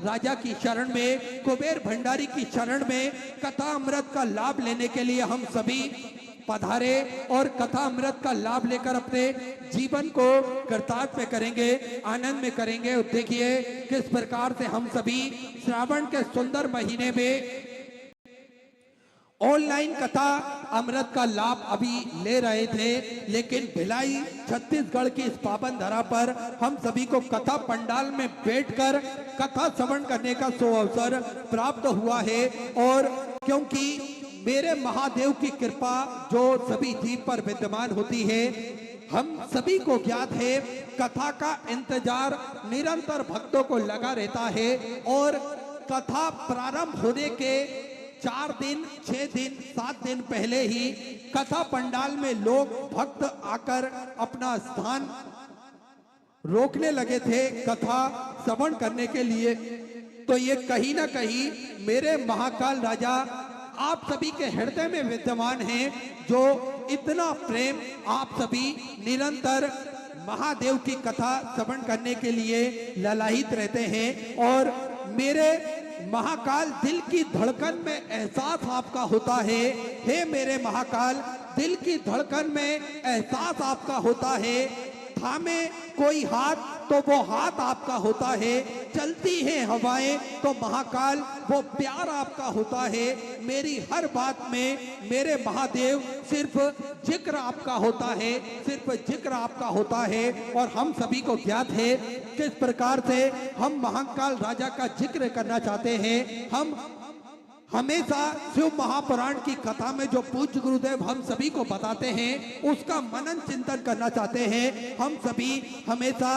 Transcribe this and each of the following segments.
राजा की शरण में, कुबेर भंडारी की शरण में कथा अमृत का लाभ लेने के लिए हम सभी पधारे और कथा अमृत का लाभ लेकर अपने जीवन को कृतार्थ में करेंगे, आनंद में करेंगे। देखिए किस प्रकार से हम सभी श्रावण के सुंदर महीने में ऑनलाइन कथा अमृत का लाभ अभी ले रहे थे, लेकिन भिलाई छत्तीसगढ़ की इस पावन धरा पर हम सभी को कथा पंडाल में बैठकर कथा श्रवण करने का सुअवसर प्राप्त हुआ है। और क्योंकि मेरे महादेव की कृपा जो सभी जीव पर विद्यमान होती है, हम सभी को ज्ञात है कथा का इंतजार निरंतर भक्तों को लगा रहता है। और कथा प्रारंभ होने के 4 दिन, 6 दिन, 7 दिन पहले ही कथा पंडाल में लोग भक्त आकर अपना स्थान रोकने लगे थे कथा श्रवण करने के लिए। तो ये कहीं ना कहीं मेरे महाकाल राजा आप सभी के हृदय में विद्यमान हैं, जो इतना प्रेम आप सभी निरंतर महादेव की कथा श्रवण करने के लिए ललायित रहते हैं। और मेरे महाकाल दिल की धड़कन में एहसास आपका होता है, हे मेरे महाकाल दिल की धड़कन में एहसास आपका होता है। थामे कोई हाथ तो वो हाथ आपका होता है, चलती है हवाएं तो महाकाल वो प्यार आपका होता है। मेरी हर बात में मेरे महादेव सिर्फ जिक्र आपका होता है, सिर्फ जिक्र आपका होता है। और हम सभी को ज्ञात है किस प्रकार से हम महाकाल राजा का जिक्र करना चाहते हैं। हम हमेशा शिव महापुराण की कथा में जो पूज्य गुरुदेव हम सभी को बताते हैं उसका मनन चिंतन करना चाहते हैं। हम सभी हमेशा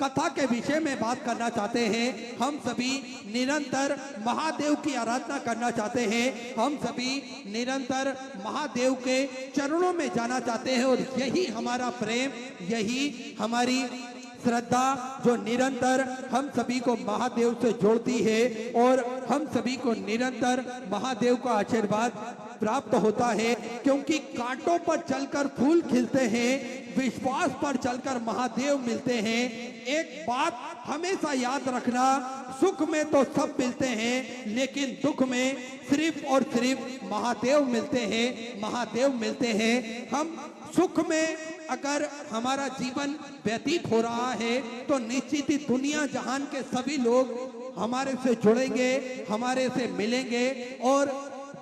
कथा के विषय में बात करना चाहते हैं। हम सभी निरंतर महादेव की आराधना करना चाहते हैं। हम सभी निरंतर महादेव के चरणों में जाना चाहते हैं। और यही हमारा प्रेम, यही हमारी श्रद्धा जो निरंतर हम सभी को महादेव से जोड़ती है। और हम सभी को निरंतर महादेव का आशीर्वाद प्राप्त होता है, क्योंकि कांटों पर चलकर फूल खिलते हैं, विश्वास पर चलकर महादेव मिलते हैं। एक बात हमेशा याद रखना, सुख में तो सब मिलते हैं, लेकिन दुख में सिर्फ और सिर्फ महादेव मिलते हैं, महादेव मिलते हैं। हम सुख में अगर हमारा जीवन व्यतीत हो रहा है तो निश्चित ही दुनिया जहान के सभी लोग हमारे से जुड़ेंगे, हमारे से मिलेंगे और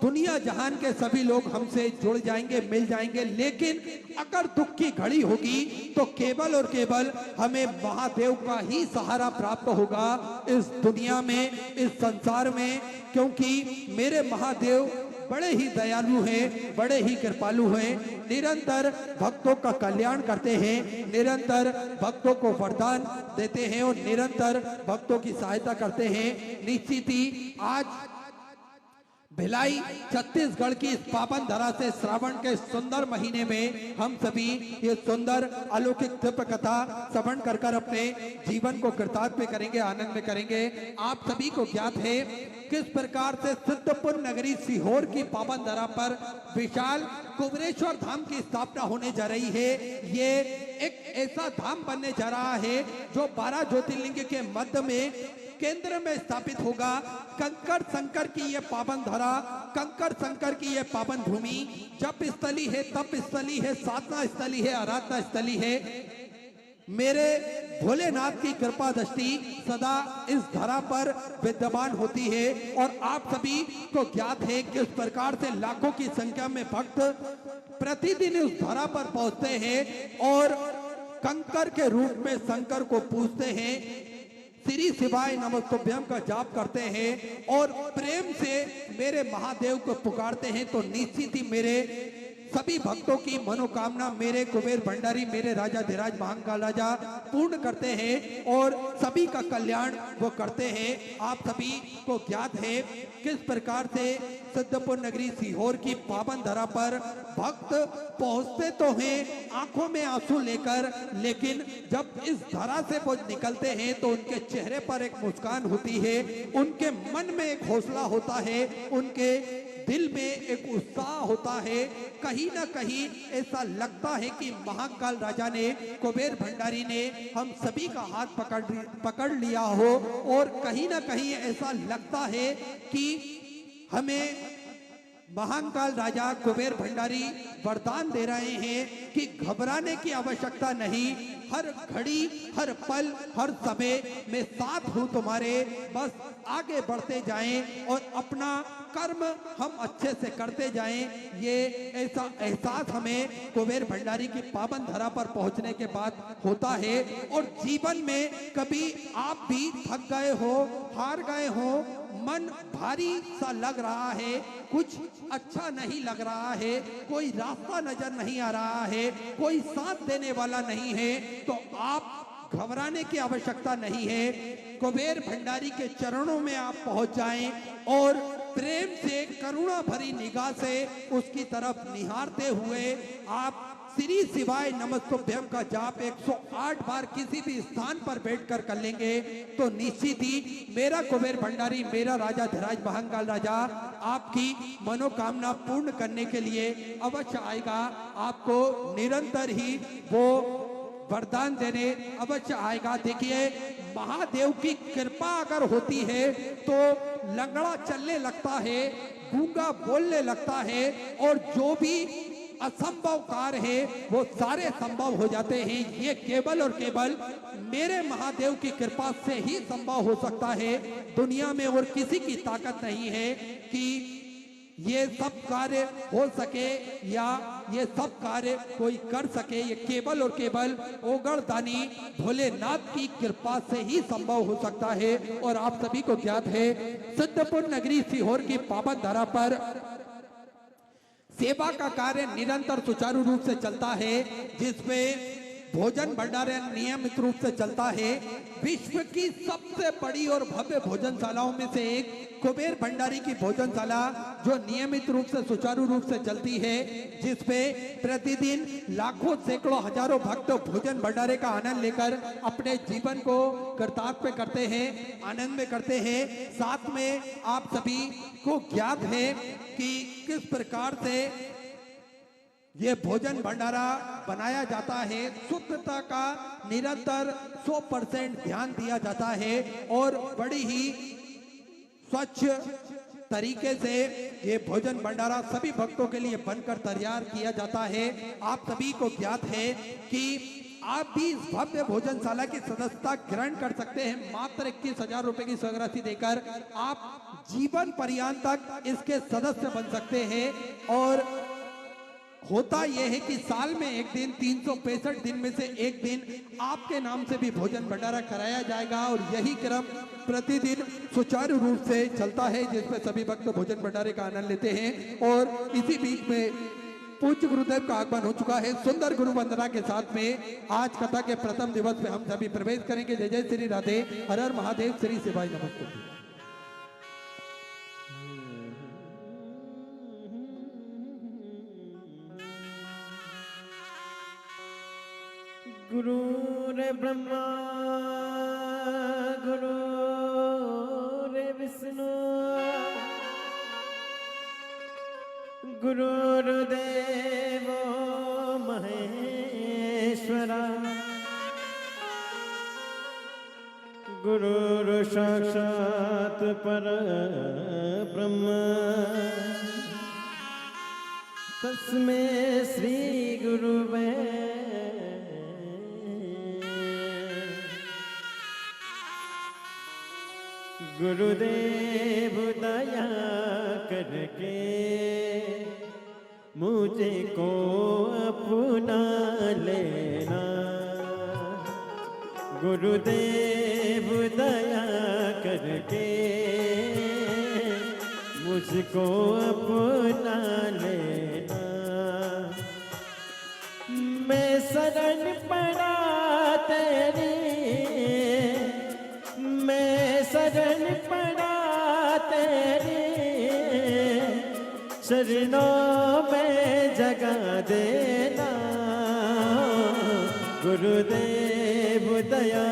दुनिया जहान के सभी लोग हमसे जुड़ जाएंगे, मिल जाएंगे। लेकिन अगर दुख की घड़ी होगी तो केवल और केवल हमें महादेव का ही सहारा प्राप्त होगा इस दुनिया में, इस संसार में। क्योंकि मेरे महादेव बड़े ही दयालु हैं, बड़े ही कृपालु हैं, निरंतर भक्तों का कल्याण करते हैं, निरंतर भक्तों को वरदान देते हैं और निरंतर भक्तों की सहायता करते हैं। निश्चित ही आज भिलाई छत्तीसगढ़ की इस पावन धरा से श्रावण के सुंदर महीने में हम सभी ये सुंदर अलौकिक दिव्य कथा श्रवण कर कर अपने जीवन को कृतार्थ में करेंगे, आनंद में करेंगे। आप सभी को ज्ञात है किस प्रकार से सिद्धपुर नगरी सीहोर की पावन धरा पर विशाल कुबेरेश्वर धाम की स्थापना होने जा रही है। ये एक ऐसा धाम बनने जा रहा है जो 12 ज्योतिर्लिंग के मध्य में केंद्र में स्थापित होगा। कंकर शंकर की ये पावन धरा, कंकर शंकर की ये पावन भूमि जप स्थली है, तप स्थली है, साधना स्थली है, आराधना स्थली है। मेरे भोलेनाथ की कृपा दृष्टि सदा इस धरा पर विद्यमान होती है। और आप सभी को ज्ञात है किस प्रकार से लाखों की संख्या में भक्त प्रतिदिन उस धरा पर पहुंचते हैं और कंकर के रूप में शंकर को पूजते हैं, श्री शिवाय नमस्तुभ्यम का जाप करते हैं और प्रेम से मेरे महादेव को पुकारते हैं। तो निश्चित ही मेरे सभी भक्तों की मनोकामना मेरे कुबेर भंडारी, मेरे राजा धीराज महाकाल राजा पूर्ण करते हैं और सभी का कल्याण वो करते हैं। आप सभी को ज्ञात है किस प्रकार से सिद्धपुर नगरी सीहोर की पावन धरा पर भक्त पहुंचते तो हैं आंखों में आंसू लेकर, लेकिन जब इस धरा से वो निकलते हैं तो उनके चेहरे पर एक मुस्कान होती है, उनके मन में एक हौसला होता है, उनके दिल में एक उत्साह होता है। कहीं ना कहीं ऐसा लगता है कि महाकाल राजा ने, कुबेर भंडारी ने हम सभी का हाथ पकड़ लिया हो, और कहीं ना कहीं ऐसा लगता है कि हमें महाकाल राजा कुबेर भंडारी वरदान दे रहे हैं कि घबराने की आवश्यकता नहीं, हर घड़ी, हर पल, हर समय मैं साथ हूं तुम्हारे, बस आगे बढ़ते जाएं और अपना कर्म हम अच्छे से करते जाएं। ये ऐसा एहसास हमें कुबेर भंडारी की पावन धरा पर पहुंचने के बाद होता है। और जीवन में कभी आप भी थक गए हो, हार गए हो, मन भारी सा लग रहा है, कुछ अच्छा नहीं लग रहा है, कोई रास्ता नजर नहीं आ रहा है, कोई साथ देने वाला नहीं है, तो आप घबराने की आवश्यकता नहीं है। कुबेर भंडारी के चरणों में आप पहुंच जाएं और प्रेम से, करुणा भरी निगाह से उसकी तरफ निहारते हुए आप श्री शिवाय नमस्तुभ्यम का जाप 108 बार किसी भी स्थान पर बैठकर कर लेंगे तो निश्चित ही मेरा कुबेर भंडारी, मेरा राजा धीराज महाकाल राजा आपकी मनोकामना पूर्ण करने के लिए अवश्य आएगा। आपको निरंतर ही वो वरदान देने अवश्य आएगा। देखिए, महादेव की कृपा अगर होती है तो लंगड़ा चलने लगता है, गूंगा बोलने लगता है, और जो भी असंभव कार्य है वो सारे संभव हो जाते हैं। ये केवल और केवल मेरे महादेव की कृपा से ही संभव हो सकता है। दुनिया में और किसी की ताकत नहीं है कि ये सब कार्य हो सके या ये सब कार्य कोई कर सके। ये केवल और केवल ओगड़दानी भोलेनाथ की कृपा से ही संभव हो सकता है। और आप सभी को ज्ञात है, सिद्धपुर नगरी सीहोर की पावन धरा पर सेवा का कार्य निरंतर सुचारू रूप से चलता है, जिसमें भोजन भंडारण नियमित रूप से चलता है। विश्व की सबसे बड़ी और भव्य भोजनशालाओं में से एक कुबेर भंडारी की भोजनशाला जो नियमित रूप से सुचारू रूप से चलती है, जिसमें प्रतिदिन लाखों, सैकड़ों, हजारों भक्त भोजन भंडारे का आनंद लेकर अपने जीवन को कृतार्थ करते हैं, आनंद में करते हैं। साथ में आप सभी को ज्ञात है कि किस प्रकार से ये भोजन भंडारा बनाया जाता है। शुद्धता का निरंतर 100% ध्यान दिया जाता है और बड़ी ही स्वच्छ तरीके से ये भोजन भंडारा सभी भक्तों के लिए बनकर तैयार किया जाता है। आप सभी को ज्ञात है कि आप भी इस भव्य भोजनशाला की सदस्यता ग्रहण कर सकते हैं। मात्र 21,000 रुपए की स्वीकृति देकर आप जीवन पर्यंत तक इसके सदस्य बन सकते हैं। और होता यह है कि साल में एक दिन, 365 दिन में से एक दिन आपके नाम से भी भोजन भंडारा कराया जाएगा और यही क्रम प्रतिदिन सुचारू रूप से चलता है, जिसमें सभी भक्त भोजन भंडारे का आनंद लेते हैं। और इसी बीच में पूज्य गुरुदेव का आगमन हो चुका है। सुंदर गुरु वंदना के साथ में आज कथा के प्रथम दिवस में हम सभी प्रवेश करेंगे। जय जय श्री राधे, हर हर महादेव, श्री शिवाय नमस्ते। गुरुरे ब्रह्मा गुरुरे विष्णु गुरुर्देवो महेश्वरा गुरुर् साक्षात् परब्रह्म तस्मै श्री गुरुवे गुरुदेव दया करके मुझे को अपना लेना। गुरुदेव दया करके मुझको अपना लेना। मैं शरण पड़ा तेरी, मैं शरण पड़ा तेरी, शरणों में जगा देना। गुरुदेव दया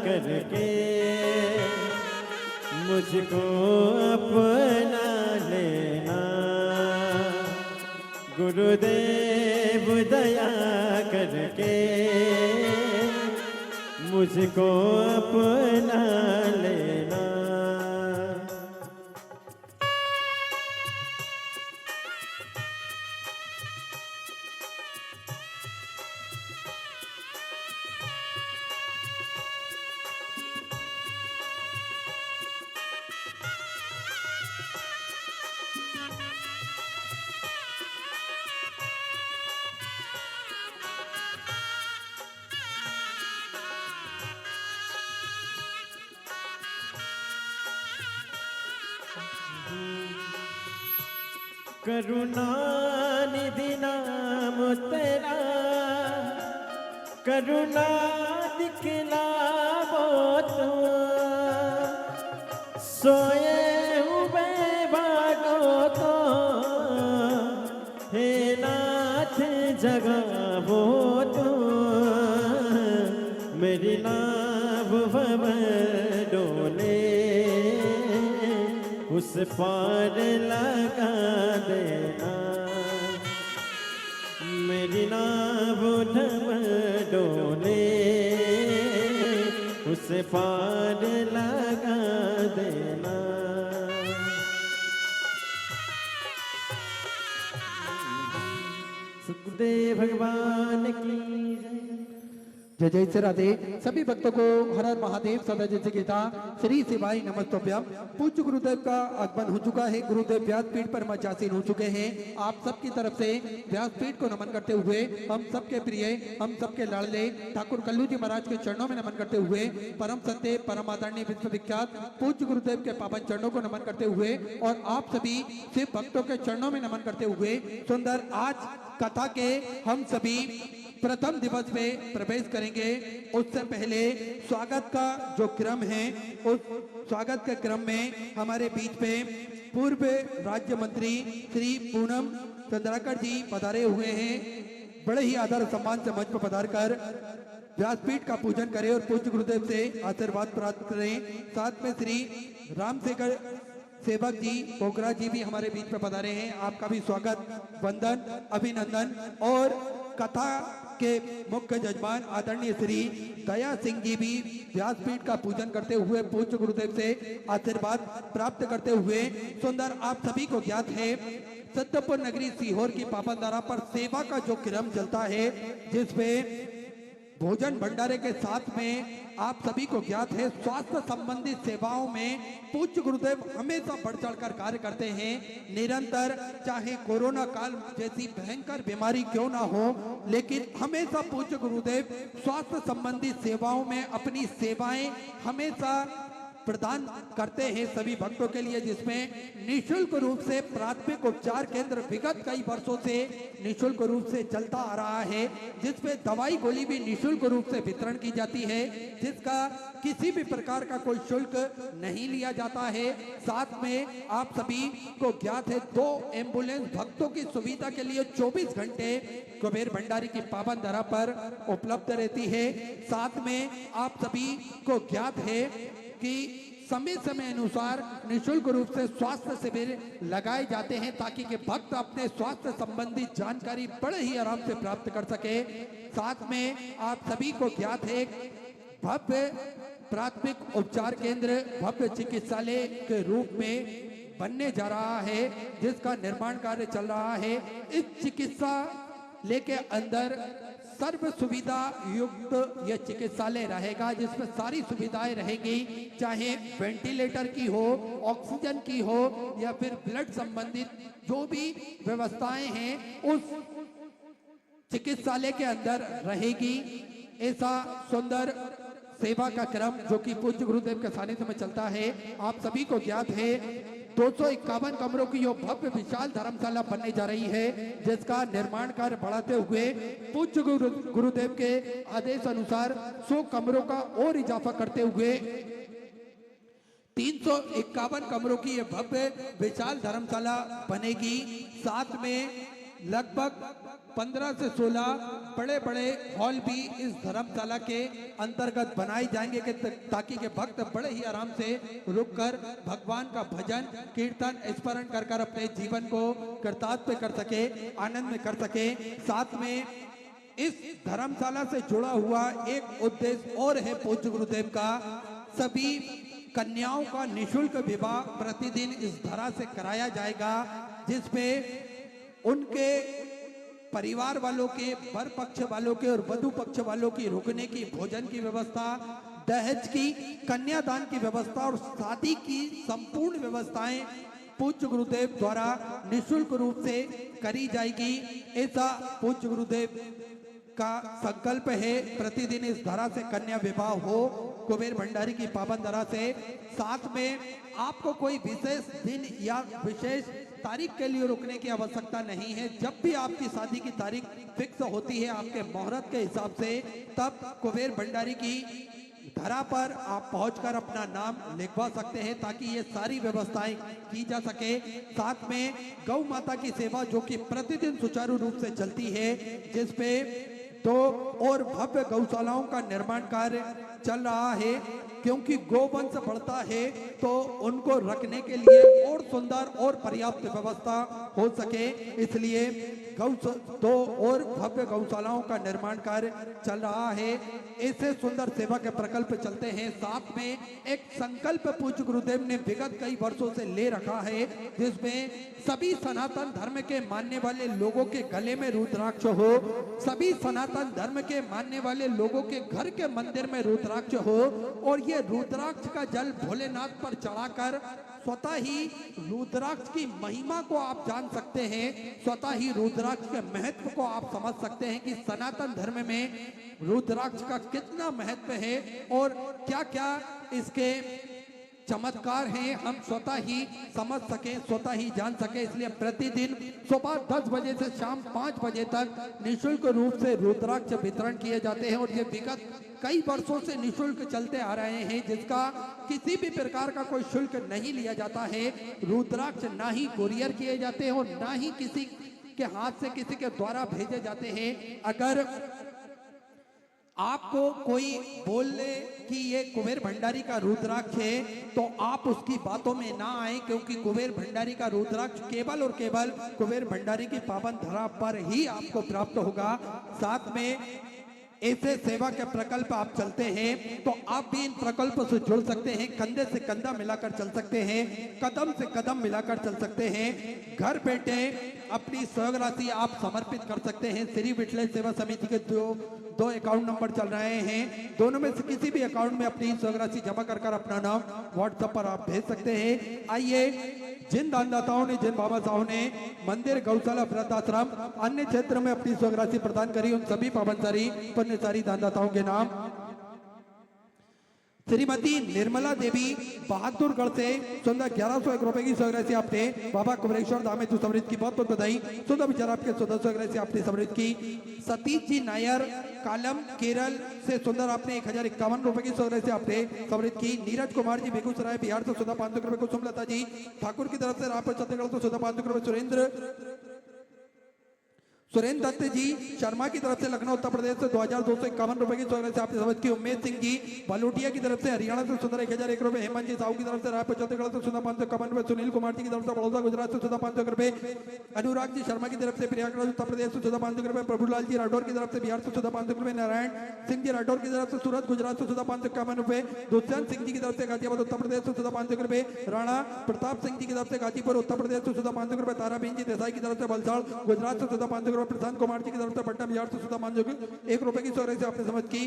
करके मुझको अपना लेना। गुरुदेव दया करके मुझको अपना लेना। करुणा निधि नाम तेरा, करुणा दिखलावो तो, सोए हुए भागो तो, हे नाथ जगावो तो, मेरी नाव भव डोले उस पार लगा देना। मेरी नाव ढम डोले उस पार लगा देना। सुखदेव भगवान की जय जय श्री राधे। सभी भक्तों को हर हर महादेव सदा जय गीता श्री शिवाय नमस्तोभ्यम। पूज्य गुरुदेव का आगमन हो चुका है। गुरुदेव व्यासपीठ पर मचासीन हो चुके हैं। आप सबकी तरफ से व्यासपीठ को नमन करते हुए हम सबके प्रिय, हम सबके लाडले ठाकुर कल्लू जी महाराज के चरणों में नमन करते हुए परम सत्य परम आदरणीय विश्वविख्यात पूज्य गुरुदेव के पावन चरणों को नमन करते हुए और आप सभी शिव भक्तों के चरणों में नमन करते हुए सुंदर आज कथा के हम सभी प्रथम दिवस पे प्रवेश करेंगे। उससे पहले स्वागत का जो क्रम है, उस स्वागत के क्रम में हमारे बीच में पूर्व राज्य मंत्री श्री पूनम चंद्राकर जी पधारे हुए हैं। बड़े ही आदर सम्मान से मंच पर पधार कर व्यासपीठ का पूजन करें और पूज्य गुरुदेव से आशीर्वाद प्राप्त करें। साथ में श्री रामशेखर सेवक जी पोखरा जी भी हमारे बीच में पधारे हैं। आपका भी स्वागत, वंदन, अभिनंदन। और कथा के मुख्य जजमान आदरणीय श्री दया सिंह जी भी व्यासपीठ का पूजन करते हुए पूज्य गुरुदेव से आशीर्वाद प्राप्त करते हुए सुंदर आप सभी को ज्ञात है सत्यपुर नगरी सीहोर की पावन धरा पर सेवा का जो क्रम चलता है, जिसमें भोजन भंडारे के साथ में आप सभी को ज्ञात है स्वास्थ्य संबंधित सेवाओं में पूज्य गुरुदेव हमेशा बढ़ चढ़कर कार्य करते हैं। निरंतर चाहे कोरोना काल जैसी भयंकर बीमारी क्यों ना हो, लेकिन हमेशा पूज्य गुरुदेव स्वास्थ्य संबंधित सेवाओं में अपनी सेवाएं हमेशा प्रदान करते हैं सभी भक्तों के लिए, जिसमें निःशुल्क रूप से प्राथमिक उपचार केंद्र विगत कई वर्षों से निःशुल्क रूप से चलता आ रहा है, जिसमें दवाई गोली भी निःशुल्क रूप से वितरण की जाती है, जिसका किसी भी प्रकार का कोई शुल्क नहीं लिया जाता है। साथ में आप सभी को ज्ञात है 2 एम्बुलेंस भक्तों की सुविधा के लिए 24 घंटे कुबेर भंडारी की पावन धरा पर उपलब्ध रहती है। साथ में आप सभी को ज्ञात है कि समय समय अनुसार निःशुल्क रूप से स्वास्थ्य शिविर लगाए जाते हैं ताकि के भक्त अपने स्वास्थ्य संबंधी जानकारी बड़े ही आराम से प्राप्त कर सके। साथ में आप सभी को ज्ञात है भव्य प्राथमिक उपचार केंद्र भव्य चिकित्सालय के रूप में बनने जा रहा है, जिसका निर्माण कार्य चल रहा है। इस चिकित्सालय के अंदर सर्व सुविधा युक्त यह चिकित्सालय रहेगा, जिसमें सारी सुविधाएं रहेंगी, चाहे वेंटिलेटर की हो, ऑक्सीजन की हो या फिर ब्लड संबंधित जो भी व्यवस्थाएं हैं उस चिकित्सालय के अंदर रहेगी। ऐसा सुंदर सेवा का क्रम जो कि पूज्य गुरुदेव के सानिध्य में चलता है। आप सभी को ज्ञात है 251 कमरों की यो भव्य विशाल धर्मशाला बनने जा रही है, जिसका निर्माण कार्य बढ़ाते हुए पूज्य गुरुदेव के आदेश अनुसार 100 कमरों का और इजाफा करते हुए 351 कमरों की यह भव्य विशाल धर्मशाला बनेगी। साथ में लगभग 15 से 16 बड़े बड़े हॉल भी इस धर्मशाला के अंतर्गत बनाए जाएंगे कि ताकि के भक्त बड़े ही आराम से रुककर भगवान का भजन कीर्तन स्मरण कर कर अपने जीवन को कृतार्थ कर सके, आनंद में कर सके। साथ में इस धर्मशाला से जुड़ा हुआ एक उद्देश्य और है पूज्य गुरुदेव का, सभी कन्याओं का निशुल्क विवाह प्रतिदिन इस धरा से कराया जाएगा, जिसमें उनके परिवार वालों के, वर पक्ष वालों के और वधु पक्ष वालों की रुकने की, भोजन की व्यवस्था, दहेज की, कन्यादान की व्यवस्था और शादी की संपूर्ण व्यवस्थाएं पूज्य गुरुदेव द्वारा निशुल्क रूप से करी जाएगी। ऐसा पूज्य गुरुदेव का संकल्प है। प्रतिदिन इस धरा से कन्या विवाह हो कुबेर भंडारी की पावन धरा से। साथ में आपको कोई विशेष दिन या विशेष तारीख के लिए रुकने की आवश्यकता नहीं है। जब भी आपकी शादी की तारीख फिक्स होती है आपके मुहूर्त के हिसाब से, तब कुबेर भंडारी की धरा पर आप पहुंचकर अपना नाम लिखवा सकते हैं ताकि ये सारी व्यवस्थाएं की जा सके। साथ में गौ माता की सेवा जो कि प्रतिदिन सुचारू रूप से चलती है, जिसपे 2 और भव्य गौशालाओं का निर्माण कार्य चल रहा है, क्योंकि गोवंश बढ़ता है तो उनको रखने के लिए और सुंदर और पर्याप्त व्यवस्था हो सके, इसलिए 2 और भव्य गौशालाओं का निर्माण कार्य चल रहा है। ऐसे सुंदर सेवा के प्रकल्प चलते हैं। साथ में एक संकल्प पूज्य गुरुदेव ने विगत कई वर्षों से ले रखा है, जिसमें सभी सनातन धर्म के मानने वाले लोगों के गले में रुद्राक्ष हो, सभी सनातन धर्म के मानने वाले लोगों के घर के मंदिर में रुद्राक्ष हो, और ये रुद्राक्ष का जल भोलेनाथ पर चढ़ाकर स्वतः ही रुद्राक्ष की महिमा को आप जान सकते हैं, स्वतः ही रुद्राक्ष के महत्व को आप समझ सकते हैं कि सनातन धर्म में रुद्राक्ष का कितना महत्व है और क्या क्या इसके चमत्कार हैं, हम स्वतः ही समझ सके, स्वतः ही जान सके। इसलिए प्रतिदिन सुबह 10 बजे से शाम 5 बजे तक निशुल्क रूप से रुद्राक्ष वितरण किए जाते हैं, और ये विगत कई वर्षों से निशुल्क चलते आ रहे हैं, जिसका किसी भी प्रकार का कोई शुल्क नहीं लिया जाता है। रुद्राक्ष ना ही कुरियर किए जाते हैं और ना ही किसी के हाथ से किसी के द्वारा भेजे जाते हैं। अगर आपको कोई बोल ले कि ये कुबेर भंडारी का रुद्राक्ष है, तो आप उसकी बातों में ना आए, क्योंकि कुबेर भंडारी का रुद्राक्ष केवल और केवल कुबेर भंडारी की पावन धरा पर ही आपको प्राप्त होगा। साथ में ऐसे सेवा के प्रकल्प आप चलते हैं तो आप भी इन प्रकल्प से जुड़ सकते हैं, कंधे से कंधा मिलाकर चल सकते हैं, कदम से कदम मिलाकर चल सकते हैं। घर बैठे अपनी सहयोग राशि आप समर्पित कर सकते हैं। श्री विठल सेवा समिति के दो अकाउंट नंबर चल रहे हैं, दोनों में से किसी भी अकाउंट में अपनी सहयोग राशि जमा कर अपना नाम व्हाट्सएप पर आप भेज सकते हैं। आइए, जिन दानदाताओं ने, जिन बाबा साहब ने मंदिर, गौशाला, वृद्धाश्रम, अन्य क्षेत्र में अपनी सहयोग राशि प्रदान करी, उन सभी पावनसारी पुण्यसारी दानदाताओं के नाम श्रीमती निर्मला देवी बहादुरगढ़ से सुंदर 1101 रुपए की सहयोग राशि आपने बाबा कुबरेश्वर धाम में समृद्ध की बहुत बहुत बधाई। सुंदर विचार आपके सुंदर सहयोग राशि आपने समृद्ध की। सतीश जी नायर कालम केरल से सुंदर आपने 1051 रुपए की सहयोग राशि आपने समृद्ध की। नीरज कुमार जी बेगूसराय बिहार से सुधा 500 रुपए। कुसुम लता जी ठाकुर की तरफ से रायपुर छत्तीसगढ़ से सुधा 500 रुपए। सुरेंद्र दत्त जी शर्मा की तरफ से लखनऊ उत्तर प्रदेश से 2251 रुपए की सहयोग राशि आपने समझ की। उम्मेद सिंह जी बलोटिया की तरफ से हरियाणा से सुंदर 1001 रुपए। हेमंत जी साहू की तरफ से रायपुर छत्तीसगढ़ से सुधा 551 रुपए। सुनील कुमार जी की तरफ से बड़ौदा गुजरात से सुधा 500 रुपए। अनुराग जी शर्मा की तरफ से प्रयागराज उत्तर प्रदेश से सुधा 500 रुपए। प्रभुलाल जी राठौर की तरफ से बिहार से सुधा 500 रुपए। नारायण सिंह जी राठौर की तरफ से सूरत गुजरात से सुधा 551 रुपए। दुष्यंत सिंह जी की तरफ से गाजियाबाद उत्तर प्रदेश से सुधा 500 रुपए। राणा प्रताप सिंह जी की तरफ से गाजीपुर उत्तर प्रदेश से सुधा 500 रुपए। ताराबेन जी देसाई की तरफ से वलसाड़ गुजरात से सुधा 500 रुपए। प्रशांत कुमार जी की तरफ से पटना बिहार से सुधा 1 रुपए की सहयोग राशि आपने समझ की।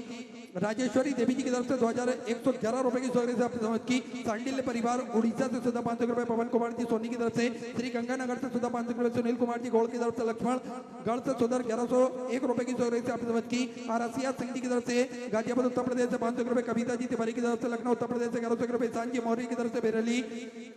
राजेश्वरी देवी जी की तरफ से 2111 रुपए की सहयोग राशि आपने समझ की। सांडिल्य परिवार उड़ीसा से सुधा 500 रुपए। पवन कुमार जी सोनी की तरफ से श्री गंगानगर से सुधा 500 रुपए। सुनील कुमार जी गौड़ की तरफ से लक्ष्मण गढ़ से सुधर 1101 रुपए की सहयोग राशि आपने समझ की। आरसिया सिंह जी की तरफ से गाजियाबाद उत्तर प्रदेश से 500 रुपए। कविता जी तिवारी की तरफ से लखनऊ उत्तर प्रदेश से 1100 रुपए। ईशान जी मौर्य की तरफ से बेरली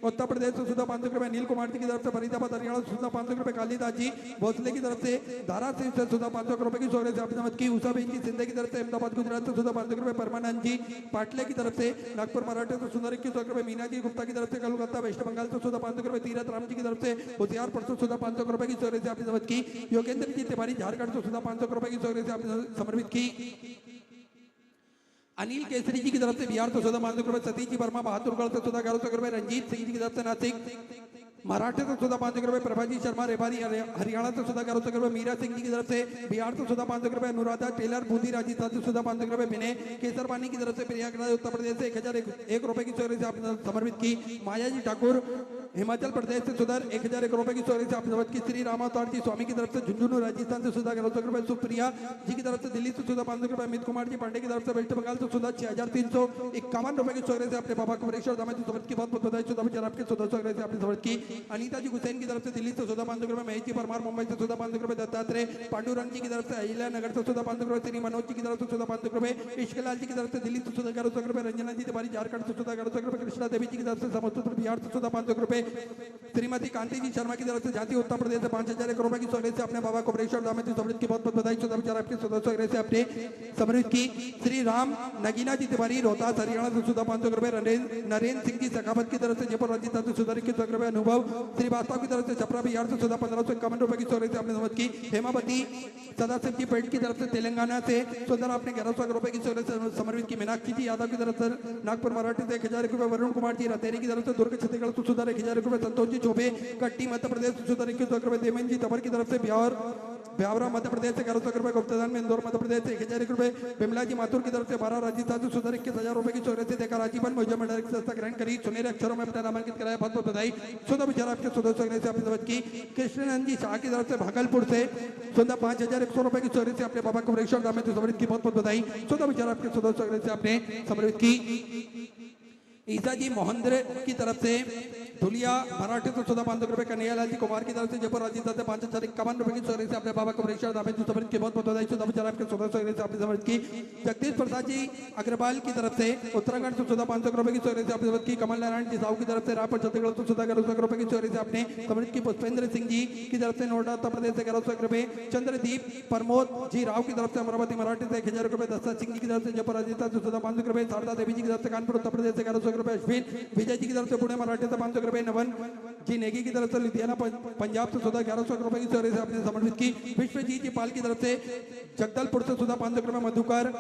उत्तर प्रदेश से सुधा 500 रुपए। नील कुमार जी की तरफ से फरीदाबाद हरियाणा से सुधा 500 रुपए। कालीदास जी भोसले की तरफ से धाराशिव से सुधा 500 रुपए की सोरे से आपने मत की। उषा बहन जी सिंधे की तरफ से अहमदाबाद गुजरात से सुधा 500 रुपए। परमानंद जी पाटले की तरफ से नागपुर मराठे से सुधा 21 रुपए। मीना जी गुप्ता की तरफ से कलकत्ता वेस्ट बंगाल से सुधा 500 रुपए। तीरथ राम जी की तरफ से होशियारपुर से सुधा 500 रुपए की सोरे से आपने मत की। योगेंद्र जी तिवारी झारखंड से सुधा 500 रुपए की सोरे से आपने समर्पित की। अनिल केसरी जी की तरफ से बिहार से सुधा 500 रुपए। सतीश जी वर्मा बहादुरगढ़ से सुधा 1100 रुपए। रंजीत सिंह जी की तरफ से नासिक मराठे से सुधा 500 रुपए। प्रभाजी शर्मा रेवारी हरियाणा से सुधा 1100 रुपए। मीरा सिंह जी की तरफ से बिहार से सुधा 500 रुपए। अनुराधा टेलर बूंदी राजस्थान से सुधा 500 रुपए। विनय केसरवानी की तरफ से प्रयागराज उत्तर प्रदेश से 1001 रुपए की सोरे से आपने समर्पित की। माया जी ठाकुर हिमाचल प्रदेश से सुधा 1001 रुपए की सोरे से आपने समर्पित की। श्री रामावतार जी स्वामी की तरफ से झुंझुनू राजस्थान से सुधा 1100 रुपए। सुप्रिया जी की तरफ से दिल्ली से सुधा 500 रुपए। अमित कुमार जी पांडे की तरफ से वेस्ट बंगाल से सुधा 6351 रुपए की सोरे से अपने बाबा कुमरेश्वर दामा जी समर्पित की। बहुत बहुत बधाई। सुधा विचार आपके सुधा सोरे से आपने समर्पित की। अनीता जी हुसैन की तरफ से दिल्ली से सुधा 500 रुपए। महेश जी परमार मुंबई से सुधा 500 रुपए। दत्तात्रेय पांडुरंग जी की तरफ से अहिल्या नगर से सुधा 500 रुपए। श्री मनोज जी की तरफ से सुधा 500 रुपए। इश्कलाल जी की तरफ से दिल्ली से सुधा 1100 रुपए। रंजना जी तिवारी झारखंड से सुधा 1100 रुपए। कृष्णा देवी जी की तरफ से समस्तीपुर बिहार से सुधा 500 रुपए। श्रीमती कांति जी शर्मा की तरफ से झांसी उत्तर प्रदेश से 5001 रुपए की सोरे से अपने बाबा कुमरेश्वर दामा जी समर्पित की। बहुत बहुत बधाई। सुधा विचार आपके सुधा सोरे से अपने समर्पित की। श्री राम नगीना जी तिवारी रोहतास हरियाणा से सुधा 500 रुपए। नरेंद्र सिंह जी सखावत की तरफ से जयपुर राजस्थान से सुधा 21 रुपए। अनुभव श्रीवास्तव की तरफ से छपरा बिहार से सुधा 1551 रुपए की सोरे से आपने समझ की। हेमावती सदाशिव जी पेट की तरफ से तेलंगाना से सुधा आपने 1100 रुपए की सोरे से समर्पित की। मीनाक्षी जी यादव की तरफ से नागपुर मराठी से 1000 रुपए। वरुण कुमार जी रतेरी की तरफ से दुर्ग छत्तीसगढ़ से सुधा 1000 रुपए। संतोष जी चौबे कट्टी मध्य प्रदेश से सुधा 21 रुपए। देवेंद्र जी तबर की तरफ से ब्यावरा मध्य प्रदेश से 1100 रुपए। गुप्तदान में इंदौर मध्य प्रदेश से 1000 रुपए। बिमला जी माथुर की तरफ से 12 राजस्थान से सुधा 21,000 रुपए की सोरे से देखा राजीवन मुझे डायरेक्ट संस्था ग्रहण करी। सुनहरे अक्षरों में अपना नामांकित कराया। बहुत बहुत बधाई। सुधा विचार आपके सुधा सोरे से आपने समझ की। कृष्णनंद जी शाह की तरफ से भागलपुर से सुधा 5100 रुपए की सोरे से अपने बाबा कुमरेश्वर दामा जी समर्पित की। बहुत बहुत बधाई। सुधा विचार आपके सुधा सोरे से आपने समर्पित की। ईसा जी मोहन्द्रे की तरफ से धुलिया मराठी से सुधा 500 रुपए। कन्हैयालाल जी कुमार की तरफ से जयपुर राजस्थान से 5051 रुपए की सोरे से अपने बाबा कुमरेश्वर दामा जी समर्पित की। बहुत बहुत बधाई। सुधा विचार आपके सुधा सोरे से आपने समर्पित की। जगदीश प्रसाद जी अग्रवाल की तरफ से उत्तराखंड से सुधा 500 रुपए की सोरे से आपने समर्पित की। कमल नारायण जी साहू की तरफ से रायपुर छत्तीसगढ़ से सुधा 1100 रुपए की सोरे से आपने समर्पित की। पुष्पेंद्र सिंह जी की तरफ से नोएडा उत्तर प्रदेश से 1100 रुपए। चंद्रदीप प्रमोद जी राव की तरफ से अमरावती मराठी से 1000 रुपए। दशरथ सिंह जी की तरफ से जयपुर राजस्थान से सुधा 500 रुपए। शारदा देवी जी की तरफ से कानपुर उत्तर प्रदेश से 1100 रुपए। अश्विन विजय जी की तरफ से पुणे मराठी से 500 रुपए। नवन जी नेगी की तरफ से लुधियाना पंजाब से सुधा 1100 रुपए की सोरे से आपने समर्पित की। विश्वजीत जी पाल की तरफ से जगदलपुर से सुधा 500 रुपए। मधुकर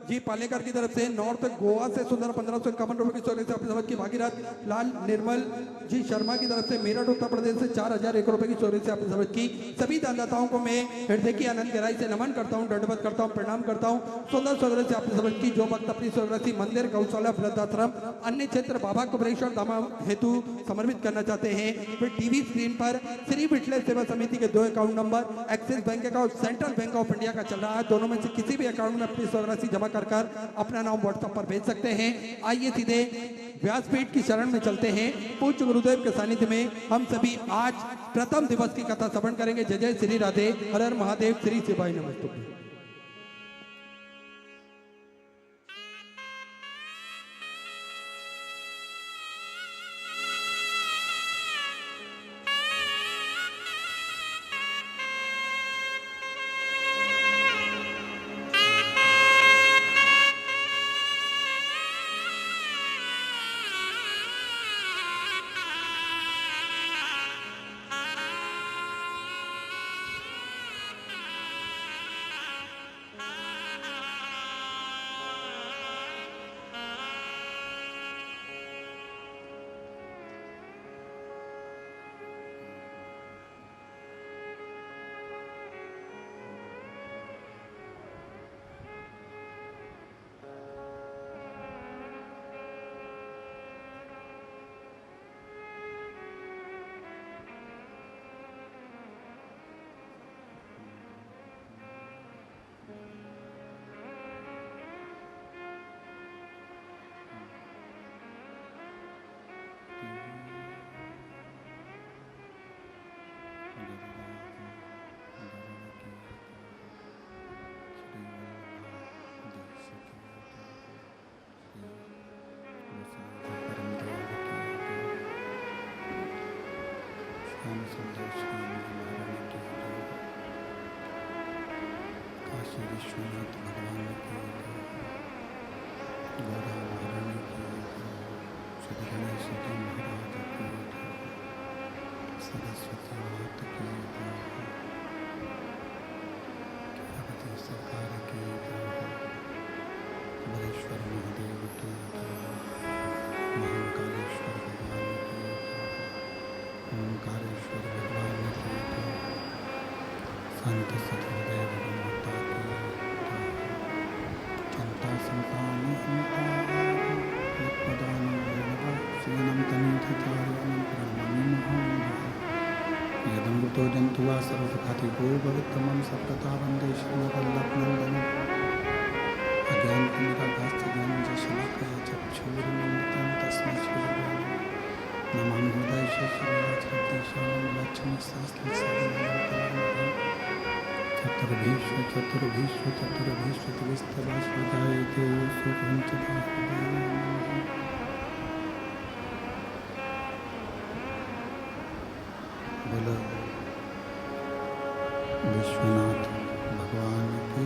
जी पालेकर की तरफ से नॉर्थ गोवा से सुधा 1551 रुपए की सोरे से आपने समर्पित की। भागीरथ लाल निर्मल जी शर्मा की तरफ से मेरठ उत्तर प्रदेश से 4001 रुपए की सोरे से आपने समर्पित की। सभी दानदाताओं को मैं हृदय की आनंद गहराई से नमन करता हूँ, दंडवत करता हूँ, प्रणाम करता हूँ। सुंदर सोरे से आपने समर्पित की। जो भक्त अपनी स्वर्गवासी मंदिर गौशाला वृद्धाश्रम अन्य क्षेत्र बाबा कुमरेश्वर दामा हेतु समर्पित करना चाहते हैं फिर टीवी स्क्रीन पर श्री विठले सेवा समिति के 2 account number axis bank account central bank of India का चल रहा है। दोनों में से किसी भी अकाउंट में अपनी स्वर्गराशि जमा कर अपना नाम व्हाट्सएप पर भेज सकते हैं। आइए सीधे व्यासपीठ की शरण में चलते हैं। पूज्य गुरुदेव के सानिध्य में हम सभी आज प्रथम दिवस की कथा श्रवण करेंगे। जय जय श्री राधे, हर हर महादेव, श्री शिवाय नमस्तुभ्यं। श्री विश्वनाथ भगवान की गौरा महारानी की श्री गणेश जी महाराज की सरस्वती माता की प्रगति सरकार की बलेश्वर महादेव की महाकालेश्वर भगवान की ओंकारेश्वर भगवान की संत सतगुरुदेव माता की चिंता संतान शिवनम तनीचार्यनम प्रणमामि महामहिम यदमृतो जंतुवा सर्वसुखाति गोपविक्रमं सप्रता वन्दे श्रीवल्लभनन्दनम् अज्ञानतिमिराभासज्ञानञ्जशलाकया चक्षुरुन्मिलितं तस्मै श्रीगुरुवे नमामि हृदयेश्वराचरद्देशानं लक्ष्मीसहस्रशरणं चतुर्भीष्व चतुर्भीष्व चतुर्भीष्व त्रिस्तवाश्वजायते सुखं च बोलो विश्वनाथ भगवान की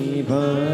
शिवाय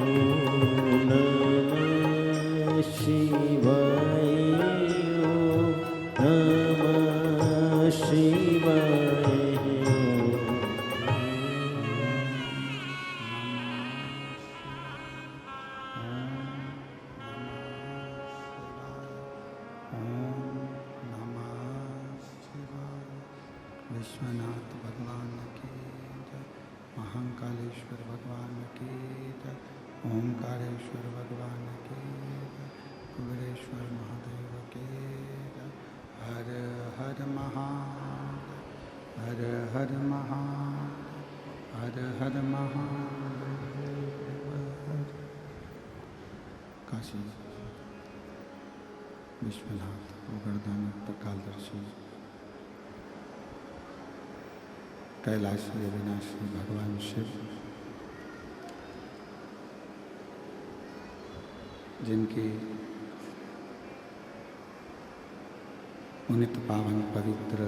नमः शिवाय ओम नमः शिवाय विश्वनाथ भगवान की जय, महाकालेश्वर भगवान की जय, ओंकारेश्वर भगवान की जय, कुबेरेश्वर महादेव की जय। हर हर महादेव, हर हर महादेव, हर हर महादेव। काशी विश्वनाथ गोवर्धन प्रकालदर्शी कैलाशी अविनाशी भगवान शिव, जिनकी पुनित पावन पवित्र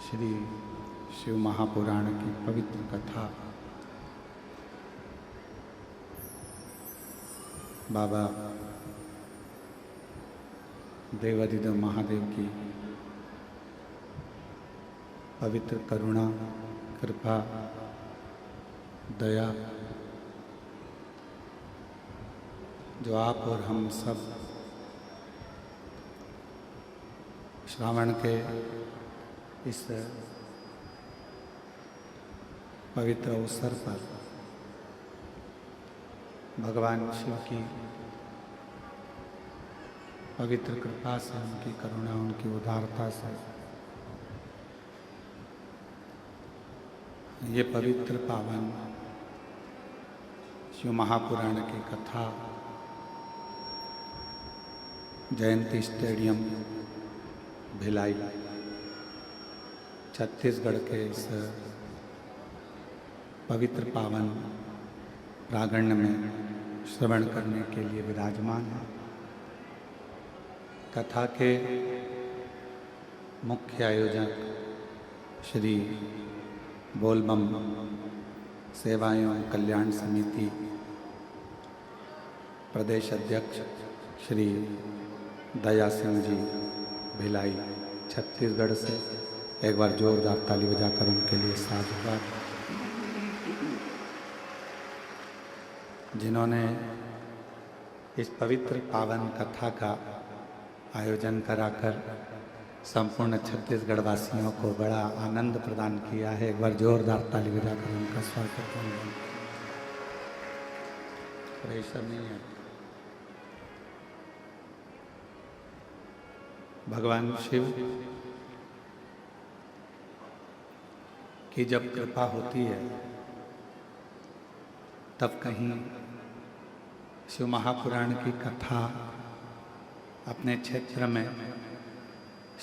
श्री शिव महापुराण की पवित्र कथा बाबा देवाधिदेव महादेव की पवित्र करुणा, कृपा, दया जो आप और हम सब श्रावण के इस पवित्र अवसर पर भगवान शिव की पवित्र कृपा से, उनकी करुणा, उनकी उदारता से ये पवित्र पावन शिव महापुराण की कथा जयंती स्टेडियम भिलाई छत्तीसगढ़ के इस पवित्र पावन प्रांगण में श्रवण करने के लिए विराजमान है। कथा के मुख्य आयोजक श्री बोलबम सेवा एवं कल्याण समिति प्रदेश अध्यक्ष श्री दया सिंह जी भिलाई छत्तीसगढ़ से, एक बार जोरदार ताली बजाकर उनके लिए साधुवाद। जिन्होंने इस पवित्र पावन कथा का आयोजन कराकर संपूर्ण छत्तीसगढ़ वासियों को बड़ा आनंद प्रदान किया है। एक बार जोरदार ताली बजाकर उनका स्वागत करेंगे। प्रेशर नहीं है। भगवान शिव की जब कृपा होती है तब कहीं शिव महापुराण की कथा अपने क्षेत्र में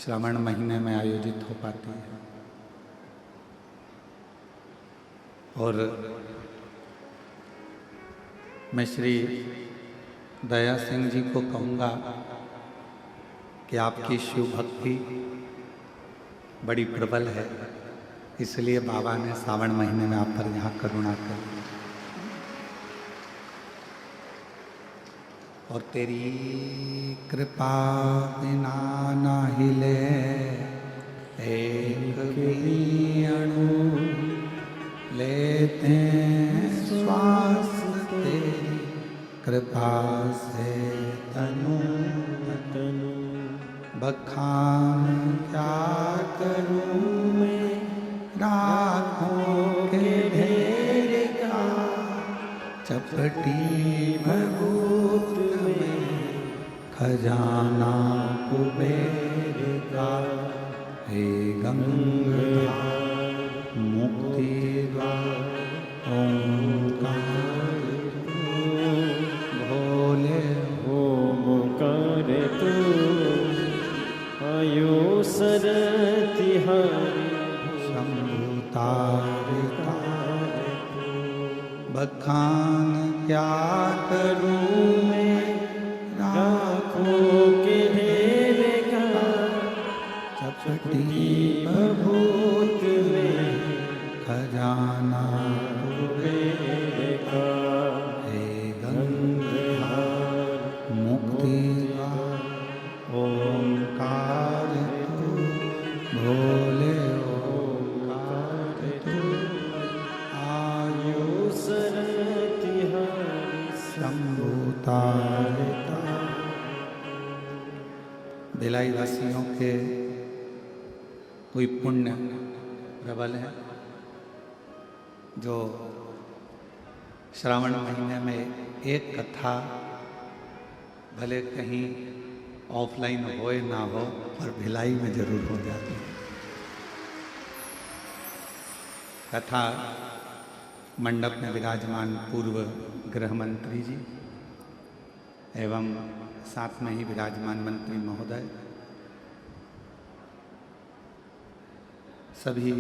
श्रावण महीने में आयोजित हो पाती है। और मैं श्री दया सिंह जी को कहूँगा कि आपकी शिव भक्ति बड़ी प्रबल है, इसलिए बाबा ने सावन महीने में आप पर यहाँ करुणा कर और तेरी कृपा बिना ना हिले एक भी अणु, लेते श्वास तेरी कृपा से तनु तनु बखान क्या करूं मैं राखों के ढेर का, चपटी भभूत में खजाना कुबेर का, हे गंगाधर मुक्ति द्वार ओंकार भोले ओंकार तू आयो सरतिहारी शंभु तारिका, बखान क्या करूं मैं राखों के ढेर का, चपटी भभूत जाना का हे गंगाधर मुक्ति का ओंकार तू भोले ओंकार तू आयु तिहारी शंभुतारिता। भिलाई वासियों के कोई पुण्य प्रबल है जो श्रावण महीने में एक कथा भले कहीं ऑफलाइन हो ना हो पर भिलाई में जरूर हो जाती है। कथा मंडप में विराजमान पूर्व गृह मंत्री जी एवं साथ में ही विराजमान मंत्री महोदय, सभी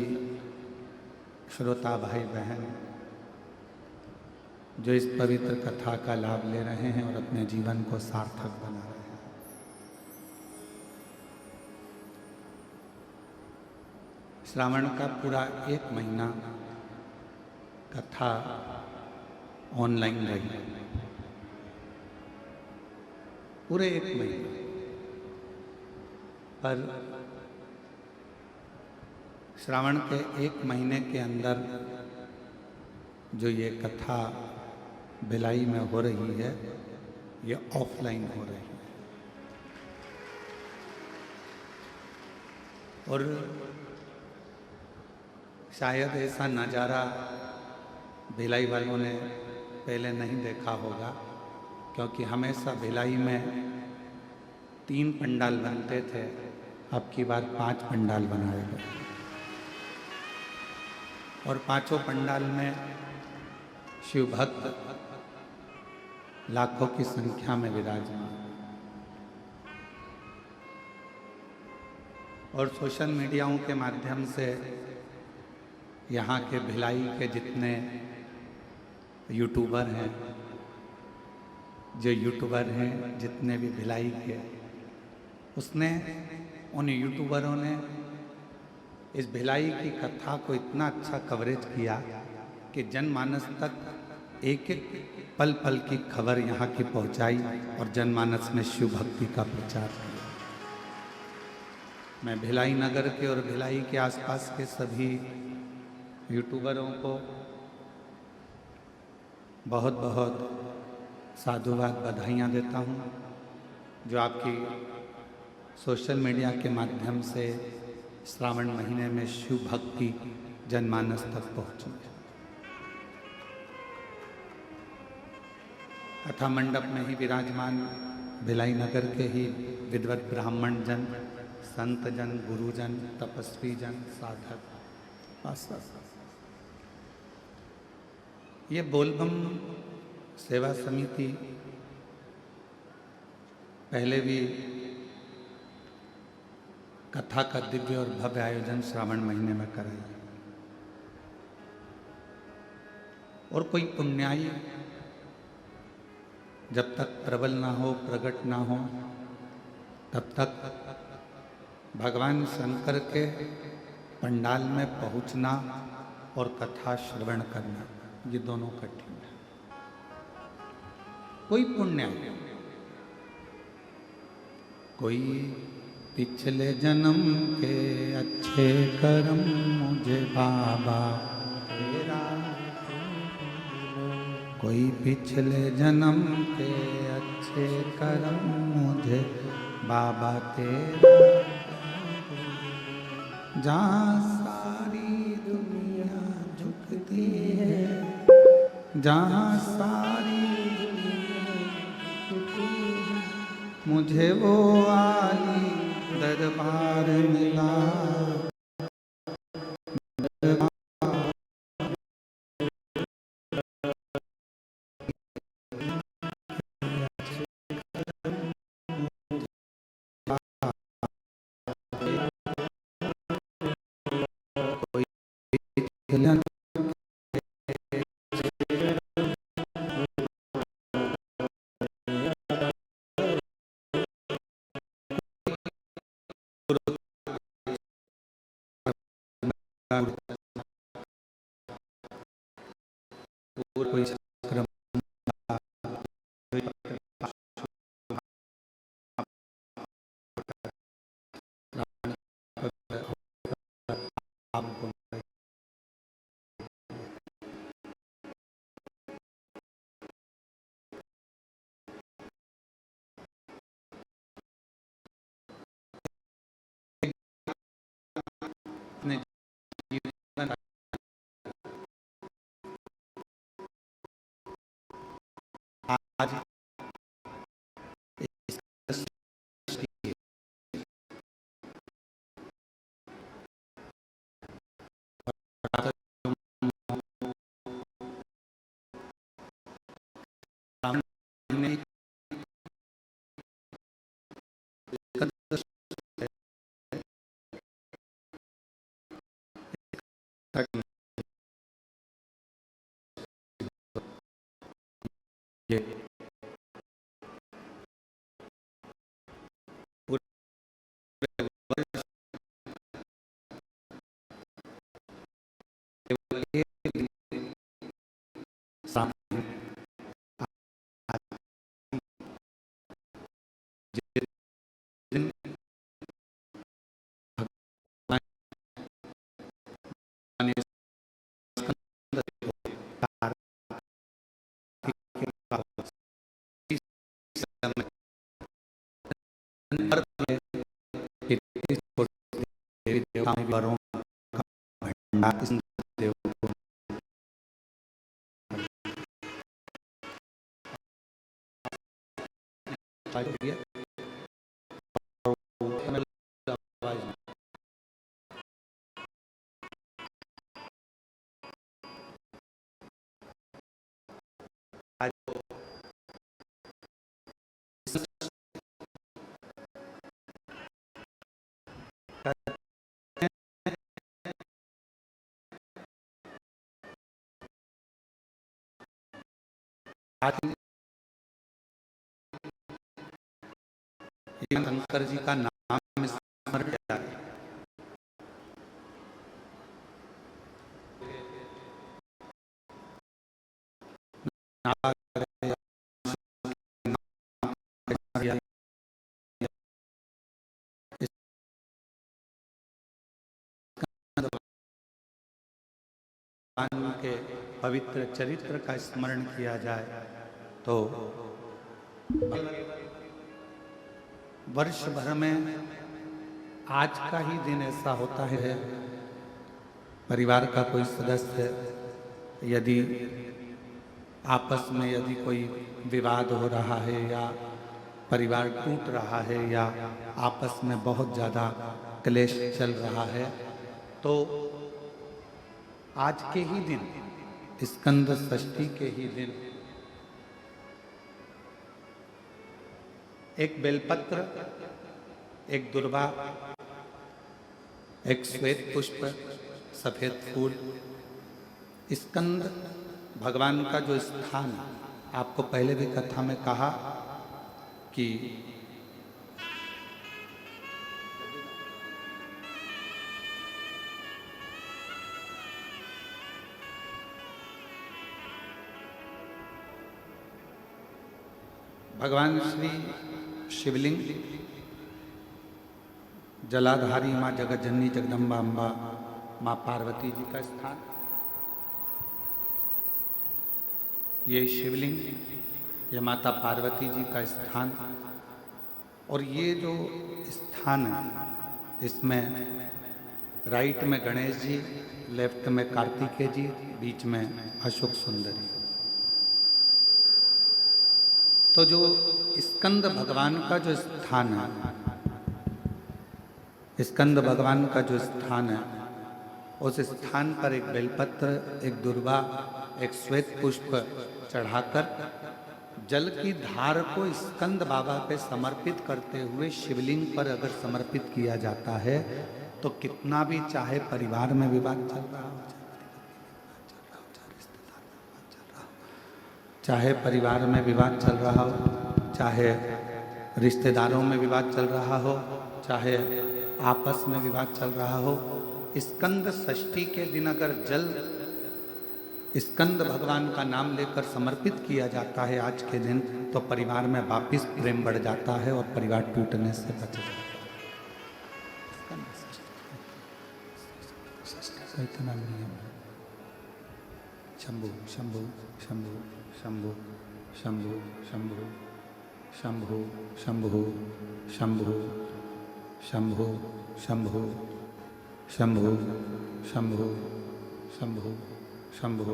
श्रोता भाई बहन जो इस पवित्र कथा का लाभ ले रहे हैं और अपने जीवन को सार्थक बना रहे हैं। श्रावण का पूरा एक महीना कथा ऑनलाइन रही, पूरे एक महीने पर श्रावण के एक महीने के अंदर जो ये कथा भिलाई में हो रही है ये ऑफलाइन हो रही है। और शायद ऐसा नज़ारा भिलाई वालों ने पहले नहीं देखा होगा, क्योंकि हमेशा भिलाई में 3 पंडाल बनते थे, अब की बार 5 पंडाल बनाए गए और 5 पंडाल में शिव भक्त लाखों की संख्या में विराजमान। और सोशल मीडियाओं के माध्यम से यहाँ के भिलाई के जितने यूट्यूबर हैं, जितने भी भिलाई के, उन यूट्यूबरों ने इस भिलाई की कथा को इतना अच्छा कवरेज किया कि जनमानस तक एक एक पल पल की खबर यहाँ की पहुँचाई और जनमानस में शिव भक्ति का प्रचार किया। मैं भिलाई नगर के और भिलाई के आसपास के सभी यूट्यूबरों को बहुत बहुत साधुवाद बधाइयाँ देता हूँ जो आपकी सोशल मीडिया के माध्यम से श्रावण महीने में शिव भक्ति जनमानस तक पहुँची है। कथा मंडप में ही विराजमान भिलाई नगर के ही विद्वत ब्राह्मण जन, संत जन, गुरुजन, तपस्वी जन, साधक, ये बोलबम सेवा समिति पहले भी कथा का दिव्य और भव्य आयोजन श्रावण महीने में कराई। और कोई पुण्याई जब तक प्रबल ना हो, प्रकट ना हो, तब तक भगवान शंकर के पंडाल में पहुंचना और कथा श्रवण करना, ये दोनों कठिन है। कोई पुण्य, कोई पिछले जन्म के अच्छे कर्म मुझे बाबा तेरा, कोई पिछले जन्म के अच्छे कर्म मुझे बाबा तेरा, जहाँ सारी दुनिया झुकती है, जहाँ सारी दुनिया झुकती है, मुझे वो आली दरबार मिला। जीवन आज इस सृष्टि हमने ये पूरे वर्ष केवल एक दिन सामने जिस दिन भगवान ने स्कंद को कार्तिक के इस समय पर इस देवी देवताओं वरों का भंडार इस देव को पाया गया और तमिल आवाज में आज आज शंकर जी का नाम स्मरण किया है। भगवान के पवित्र चरित्र का स्मरण किया जाए तो वर्ष भर में आज का ही दिन ऐसा होता है, परिवार का कोई सदस्य यदि आपस में यदि कोई विवाद हो रहा है या परिवार टूट रहा है या आपस में बहुत ज़्यादा क्लेश चल रहा है, तो आज के ही दिन स्कंद षष्ठी के ही दिन एक बेलपत्र, एक दुर्वा, एक श्वेत पुष्प, सफेद फूल, स्कंद भगवान का जो स्थान, आपको पहले भी कथा में कहा कि भगवान श्री शिवलिंग, जलाधारी माँ जगतजननी जगदम्बा अम्बा माँ पार्वती जी का स्थान, ये शिवलिंग, ये माता पार्वती जी का स्थान, और ये जो स्थान है इसमें राइट में गणेश जी, लेफ्ट में कार्तिकेय जी, बीच में अशोक सुंदरी। तो जो स्कंद भगवान का जो स्थान है, स्कंद भगवान का जो स्थान है, उस स्थान पर एक बेलपत्र, एक दुर्वा, एक श्वेत पुष्प चढ़ाकर जल की धार को स्कंद बाबा पे समर्पित करते हुए शिवलिंग पर अगर समर्पित किया जाता है तो कितना भी चाहे परिवार में विवाद चल रहा हो, चाहे परिवार में विवाद चल रहा हो, चाहे रिश्तेदारों में विवाद चल रहा हो, चाहे आपस में विवाद चल रहा हो, स्कंद षष्ठी के दिन अगर जल स्कंद भगवान का नाम लेकर समर्पित किया जाता है आज के दिन, तो परिवार में वापिस प्रेम बढ़ जाता है और परिवार टूटने से बच जाता है। इतना नियम है। शंभु शंभु शंभु शंभु शंभु शंभु शंभु शंभु शंभु शंभु शंभु शंभु शंभु शंभु शंभु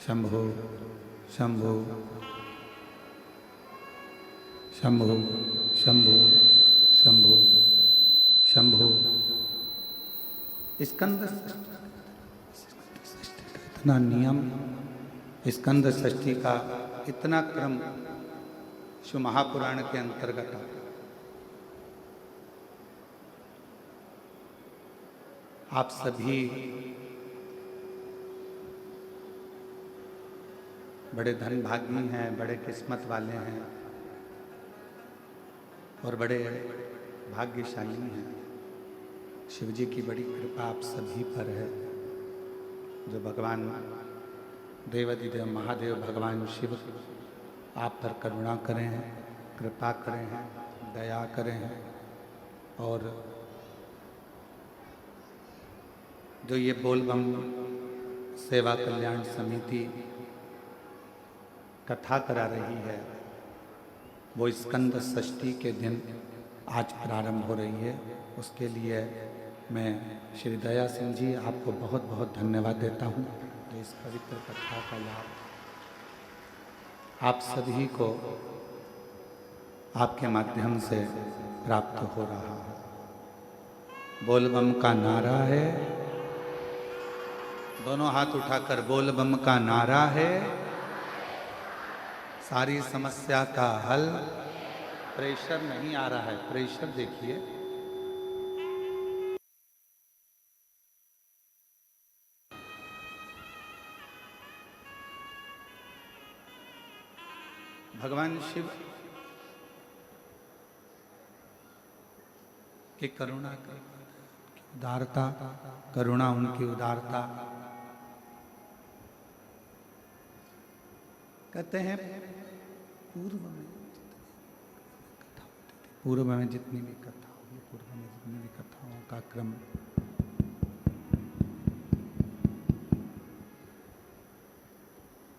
शंभु शंभु शंभु शंभु शंभु शंभु। स्कंद इतना नियम, स्कंद षष्ठी का इतना क्रम शिव महापुराण के अंतर्गत आता है। आप सभी बड़े धनभागी हैं, बड़े किस्मत वाले हैं और बड़े भाग्यशाली हैं। शिव जी की बड़ी कृपा आप सभी पर है, जो भगवान देवाधिदेव महादेव भगवान शिव आप पर करुणा करें हैं, कृपा करें हैं, दया करें हैं। और जो ये बोलबम सेवा कल्याण समिति कथा करा रही है, वो स्कंद षष्ठी के दिन आज प्रारंभ हो रही है। उसके लिए मैं श्री दया सिंह जी आपको बहुत बहुत धन्यवाद देता हूँ। तो इस पवित्र कथा का लाभ आप सभी को आपके माध्यम से प्राप्त हो रहा है। बोलबम का नारा है, दोनों हाथ उठाकर बोलबम का नारा है, सारी समस्या का हल। प्रेशर नहीं आ रहा है, प्रेशर देखिए। भगवान शिव की करुणा, उदारता, करुणा उनकी उदारता। कहते हैं पूर्व में जितनी भी कथा हुई, पूर्व में जितनी भी कथाओं का क्रम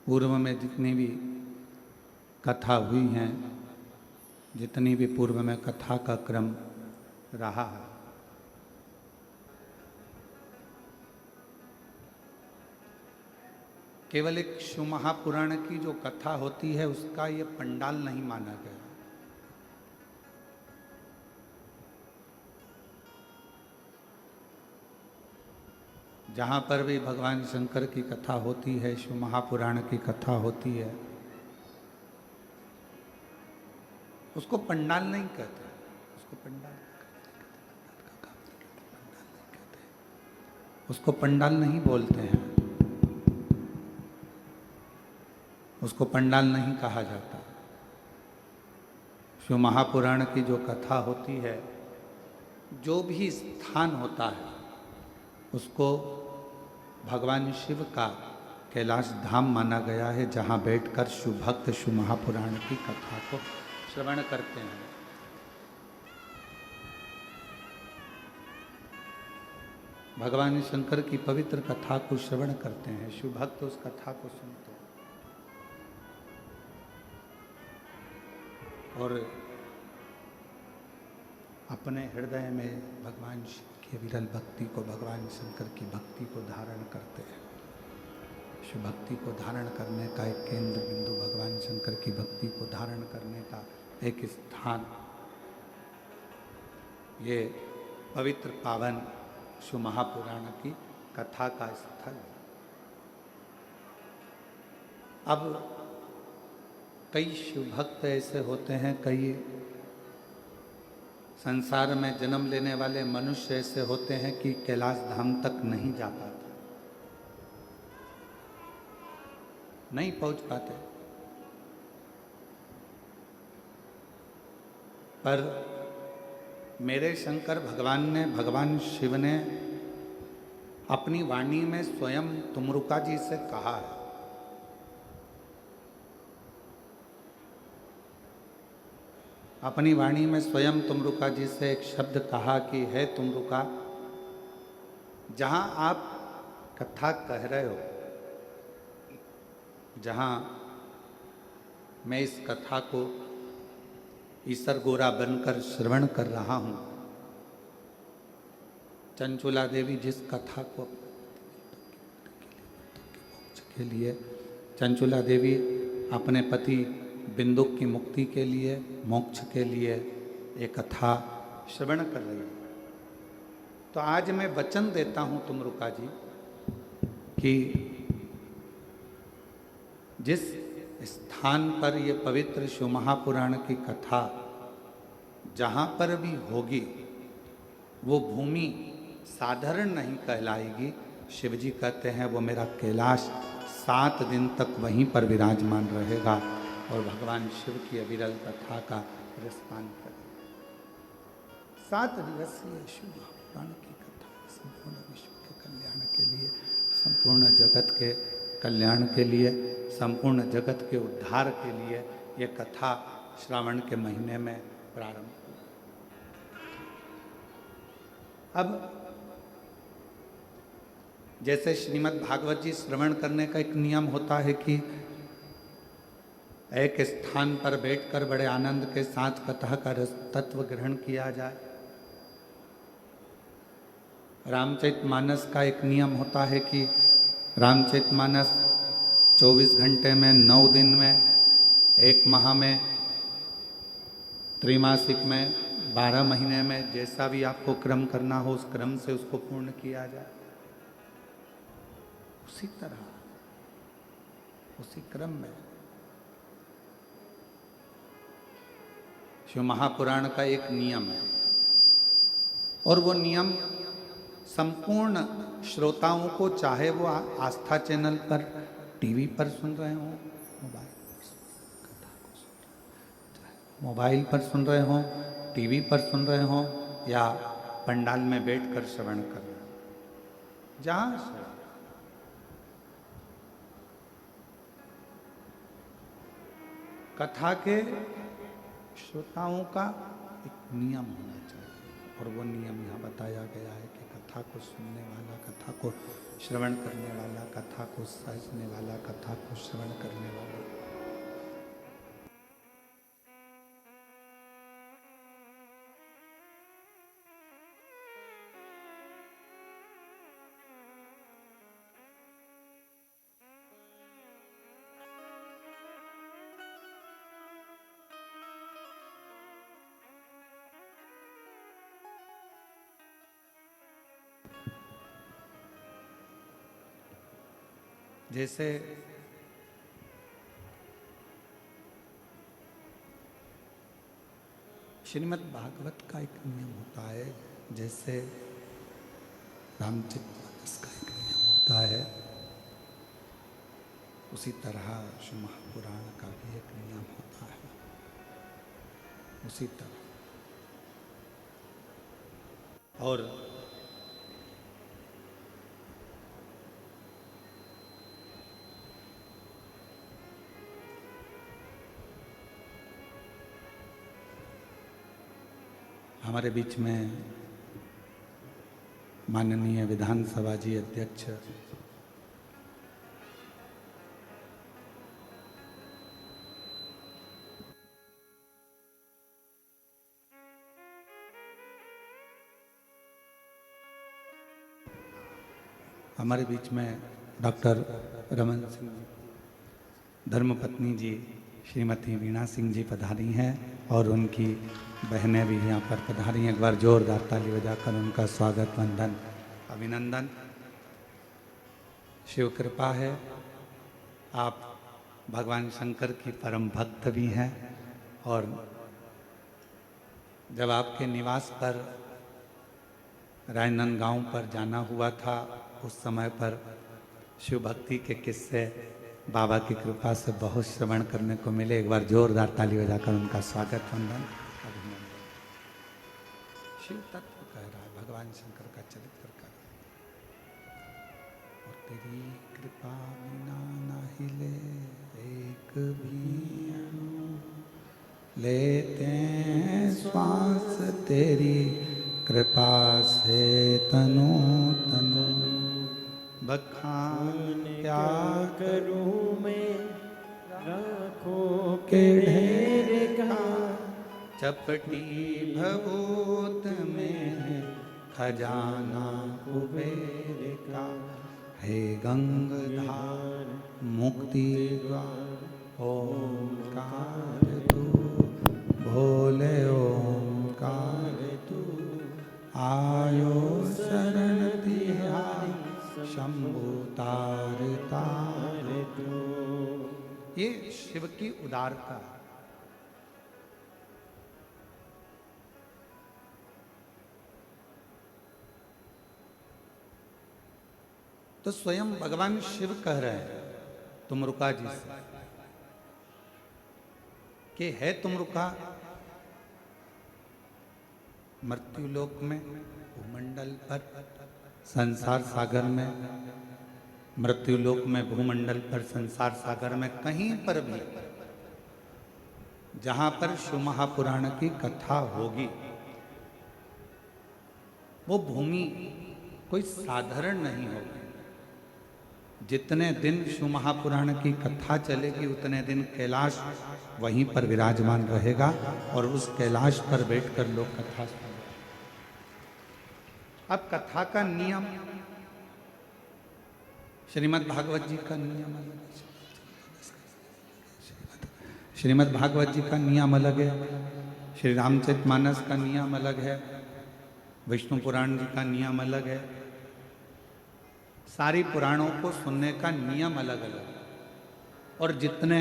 पूर्व में जितनी भी कथा हुई हैं, जितनी भी पूर्व में कथा का क्रम रहा है, केवल एक शिव महापुराण की जो कथा होती है उसका ये पंडाल नहीं माना गया। जहाँ पर भी भगवान शंकर की कथा होती है, शिव महापुराण की कथा होती है, उसको पंडाल नहीं कहते, उसको पंडाल उसको पंडाल नहीं बोलते हैं, उसको पंडाल नहीं कहा जाता। शिव महापुराण की जो कथा होती है, जो भी स्थान होता है, उसको भगवान शिव का कैलाश धाम माना गया है, जहाँ बैठकर शिव भक्त शिव महापुराण की कथा को श्रवण करते हैं। भगवान शंकर की पवित्र कथा को श्रवण करते हैं, शिव भक्त उस कथा को सुनते हैं और अपने हृदय में भगवान शिव की विरल भक्ति को, भगवान शंकर की भक्ति को धारण करते हैं। शिव भक्ति को धारण करने का एक केंद्र बिंदु, भगवान शंकर की भक्ति को धारण करने का एक स्थान, ये पवित्र पावन शिव महापुराण की कथा का स्थल। अब कई शिव भक्त ऐसे होते हैं, कई संसार में जन्म लेने वाले मनुष्य ऐसे होते हैं कि कैलाश धाम तक नहीं जा पाते, नहीं पहुंच पाते। पर मेरे शंकर भगवान ने, भगवान शिव ने अपनी वाणी में स्वयं तुमरुका जी से कहा है, अपनी वाणी में स्वयं तुमरुका जी से एक शब्द कहा कि है तुमरुका, जहाँ आप कथा कह रहे हो, जहाँ मैं इस कथा को ईसर गोरा बनकर श्रवण कर रहा हूँ, चंचुला देवी जिस कथा को के लिए चंचुला देवी अपने पति बिंदुक की मुक्ति के लिए, मोक्ष के लिए एक कथा श्रवण कर रही है। तो आज मैं वचन देता हूं तुमरुका जी कि जिस स्थान पर ये पवित्र शिव महापुराण की कथा जहाँ पर भी होगी वो भूमि साधारण नहीं कहलाएगी। शिव जी कहते हैं वो मेरा कैलाश 7 दिन तक वहीं पर विराजमान रहेगा और भगवान शिव की अविरल कथा का रसपान करेगा। 7 दिवसीय शिव महापुराण की कथा संपूर्ण विश्व के कल्याण के लिए, संपूर्ण जगत के कल्याण के लिए, संपूर्ण जगत के उद्धार के लिए ये कथा श्रावण के महीने में प्रारंभ हुई। अब जैसे श्रीमद् भागवत जी श्रवण करने का एक नियम होता है कि एक स्थान पर बैठकर बड़े आनंद के साथ कथा का रस तत्व ग्रहण किया जाए। रामचरितमानस का एक नियम होता है कि रामचरितमानस 24 घंटे में, 9 दिन में, 1 माह में, त्रैमासिक में, 12 महीने में, जैसा भी आपको क्रम करना हो उस क्रम से उसको पूर्ण किया जाए। उसी तरह उसी क्रम में शिव महापुराण का एक नियम है और वो नियम संपूर्ण श्रोताओं को, चाहे वो आस्था चैनल पर टीवी पर सुन रहे हो, मोबाइल पर सुन रहे हो, टीवी पर सुन रहे हो या पंडाल में बैठकर श्रवण कर रहे हो, जहां से कथा के श्रोताओं का एक नियम होना चाहिए और वो नियम यहाँ बताया गया है कि कथा को सुनने वाला, कथा को श्रवण करने वाला, कथा को समझने वाला, कथा को श्रवण करने वाला जैसे श्रीमद् भागवत का एक नियम होता है, जैसे रामचरितमानस का एक नियम होता है, उसी तरह शिव महापुराण का भी एक नियम होता है। उसी तरह और हमारे बीच में माननीय विधानसभा जी अध्यक्ष हमारे बीच में डॉक्टर रमन सिंह जी, धर्मपत्नी जी श्रीमती वीणा सिंह जी पधारी हैं और उनकी बहनें भी यहाँ पर पधारी हैं। एक बार जोरदार ताली बजाकर उनका स्वागत, वंदन, अभिनंदन। शिव कृपा है, आप भगवान शंकर की परम भक्त भी हैं और जब आपके निवास पर राजनांदगांव पर जाना हुआ था उस समय पर शिव भक्ति के किस्से बाबा की कृपा से बहुत श्रवण करने को मिले। एक बार जोरदार ताली बजाकर उनका स्वागत, वंदन, अभिनंदन। शिव तत्व कह रहा है, भगवान शंकर का चरित्र कर रहा है। और तेरी कृपा बिना ना हिले एक भी अणु, लेते हैं श्वास तेरी कृपा से तनु तनु, बखान क्या करूं मैं राखों के ढेर का, चपटी भभूत में खजाना कुबेर का, हे गंगाधार मुक्ति द्वार ओंकार तू, भोले ओंकार तू, आयो शरण तिहारी शंभु तार तार तू। ये शिव की उदारता है। तो स्वयं भगवान शिव कह रहे हैं तुमरुका जी से कि है तुमरुका मृत्युलोक में, भूमंडल पर, संसार सागर में, मृत्युलोक में, भूमंडल पर, संसार सागर में, कहीं पर भी जहां पर शिव महापुराण की कथा होगी, वो भूमि कोई साधारण नहीं होगी। जितने दिन शिव महापुराण की कथा चलेगी उतने दिन कैलाश वहीं पर विराजमान रहेगा और उस कैलाश पर बैठकर लोग कथा सुनेंगे। अब कथा का नियम, श्रीमद् भागवत जी का नियम अलग है, श्रीमद् भागवत जी का नियम अलग है, श्री रामचरितमानस का नियम अलग है, विष्णु पुराण जी का नियम अलग है। सारी पुराणों को सुनने का नियम अलग अलग है। और जितने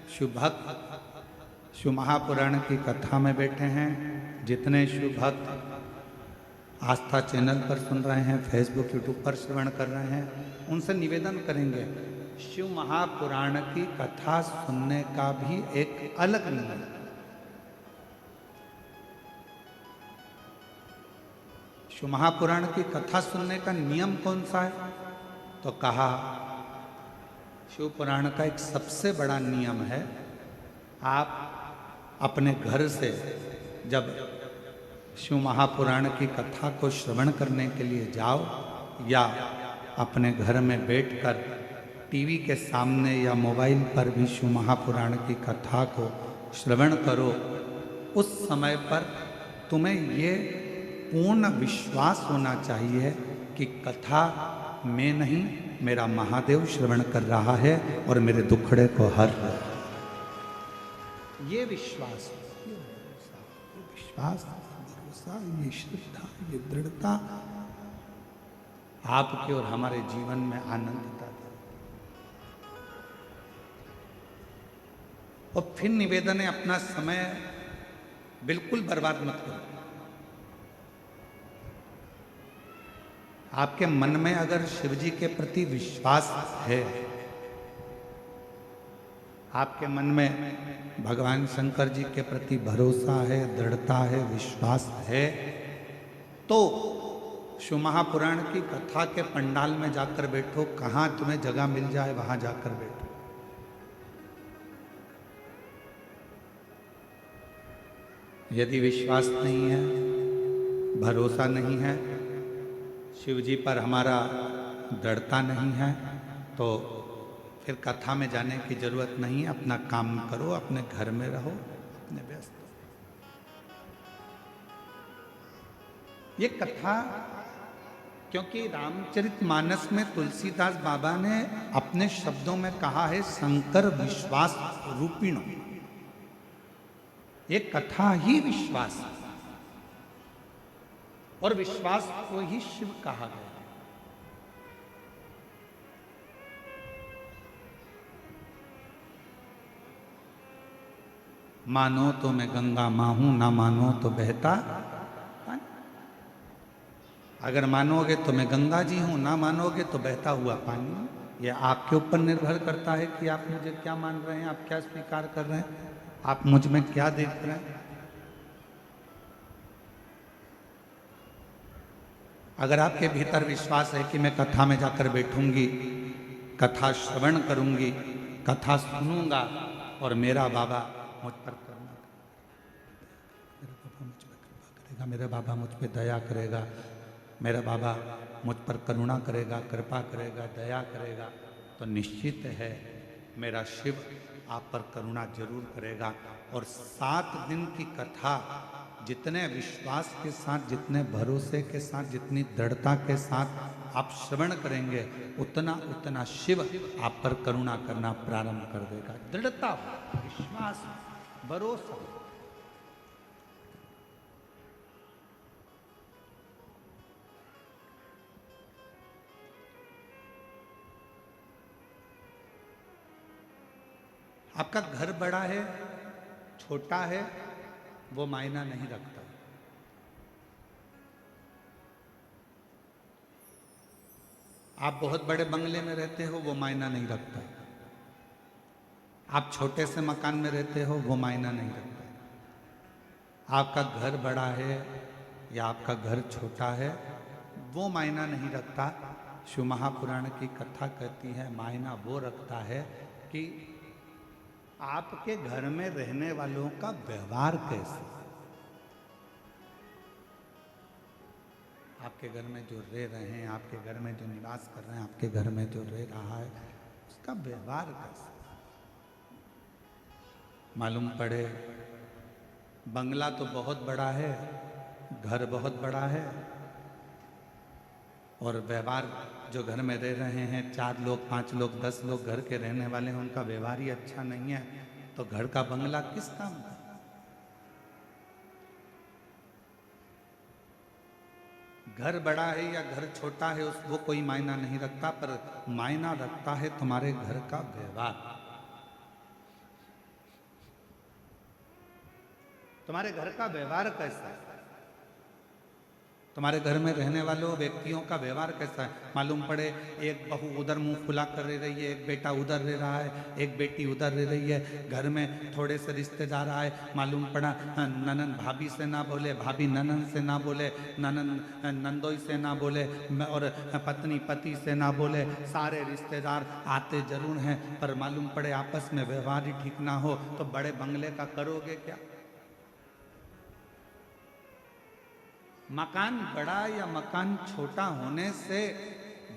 शिव भक्त शिव महापुराण की कथा में बैठे हैं, जितने शिव भक्त आस्था चैनल पर सुन रहे हैं, फेसबुक यूट्यूब पर श्रवण कर रहे हैं, उनसे निवेदन करेंगे शिव महापुराण की कथा सुनने का भी एक अलग नियम है। शिव महापुराण की कथा सुनने का नियम कौन सा है? तो कहा शिव पुराण का एक सबसे बड़ा नियम है, आप अपने घर से जब शिव महापुराण की कथा को श्रवण करने के लिए जाओ या अपने घर में बैठकर टीवी के सामने या मोबाइल पर भी शिव महापुराण की कथा को श्रवण करो, उस समय पर तुम्हें ये पूर्ण विश्वास होना चाहिए कि कथा मैं नहीं, मेरा महादेव श्रवण कर रहा है और मेरे दुखड़े को हर रहा है। ये विश्वास, ये विश्वास, भरोसा, ये श्रद्धा, ये दृढ़ता आपके और हमारे जीवन में आनंद देता है। और फिर निवेदन है, अपना समय बिल्कुल बर्बाद मत करो। आपके मन में अगर शिव जी के प्रति विश्वास है, आपके मन में भगवान शंकर जी के प्रति भरोसा है, दृढ़ता है, विश्वास है, तो शिव महापुराण की कथा के पंडाल में जाकर बैठो, कहाँ तुम्हें जगह मिल जाए वहां जाकर बैठो। यदि विश्वास नहीं है, भरोसा नहीं है, शिव जी पर हमारा दृढ़ता नहीं है, तो फिर कथा में जाने की जरूरत नहीं। अपना काम करो, अपने घर में रहो, अपने व्यस्त। ये कथा, क्योंकि रामचरितमानस में तुलसीदास बाबा ने अपने शब्दों में कहा है शंकर विश्वास रूपिणो। ये कथा ही विश्वास है और विश्वास को ही शिव कहा गया। मानो तो मैं गंगा मां हूं, ना मानो तो बहता पानी। अगर मानोगे तो मैं गंगा जी हूं, ना मानोगे तो बहता हुआ पानी। यह आपके ऊपर निर्भर करता है कि आप मुझे क्या मान रहे हैं, आप क्या स्वीकार कर रहे हैं, आप मुझ में क्या देख रहे हैं। अगर आपके भीतर विश्वास है कि मैं कथा में जाकर बैठूंगी, कथा श्रवण करूंगी, कथा सुनूंगा और मेरा बाबा मुझ पर करुणा करेगा, मेरा बाबा मुझ पर दया करेगा, मेरा बाबा मुझ पर करुणा करेगा, कृपा करेगा, दया करेगा, तो निश्चित है मेरा शिव आप पर करुणा जरूर करेगा। और 7 दिन की कथा जितने विश्वास के साथ, जितने भरोसे के साथ, जितनी दृढ़ता के साथ आप श्रवण करेंगे, उतना उतना शिव आप पर करुणा करना प्रारंभ कर देगा। दृढ़ता, विश्वास, भरोसा। आपका घर बड़ा है, छोटा है, वो मायना नहीं रखता। आप बहुत बड़े बंगले में रहते हो, वो मायना नहीं रखता। आप छोटे से मकान में रहते हो, वो मायना नहीं रखता। आपका घर बड़ा है या आपका घर छोटा है, वो मायना नहीं रखता। शिव महापुराण की कथा कहती है, मायना वो रखता है कि आपके घर में रहने वालों का व्यवहार कैसे। आपके घर में जो रह रहे हैं, आपके घर में जो निवास कर रहे हैं, आपके घर में जो रह रहा है, उसका व्यवहार कैसे। मालूम पड़े बंगला तो बहुत बड़ा है, घर बहुत बड़ा है, और व्यवहार जो घर में रह रहे हैं, 4 लोग, 5 लोग, 10 लोग घर के रहने वाले हैं, उनका व्यवहार ही अच्छा नहीं है, तो घर का बंगला किस काम का। घर बड़ा है या घर छोटा है, उस वो कोई मायना नहीं रखता, पर मायना रखता है तुम्हारे घर का व्यवहार। तुम्हारे घर का व्यवहार कैसा है, तुम्हारे घर में रहने वालों व्यक्तियों का व्यवहार कैसा है। मालूम पड़े एक बहू उधर मुंह फुला कर रह रही है, एक बेटा उधर रह रहा है, एक बेटी उधर रह रही है, घर में थोड़े से रिश्तेदार आए, मालूम पड़ा ननन भाभी से ना बोले, भाभी ननन से ना बोले, ननन नंदोई से ना बोले, और पत्नी पति से ना बोले, सारे रिश्तेदार आते जरूर हैं, पर मालूम पड़े आपस में व्यवहार ही ठीक ना हो, तो बड़े बंगले का करोगे क्या। मकान बड़ा या मकान छोटा होने से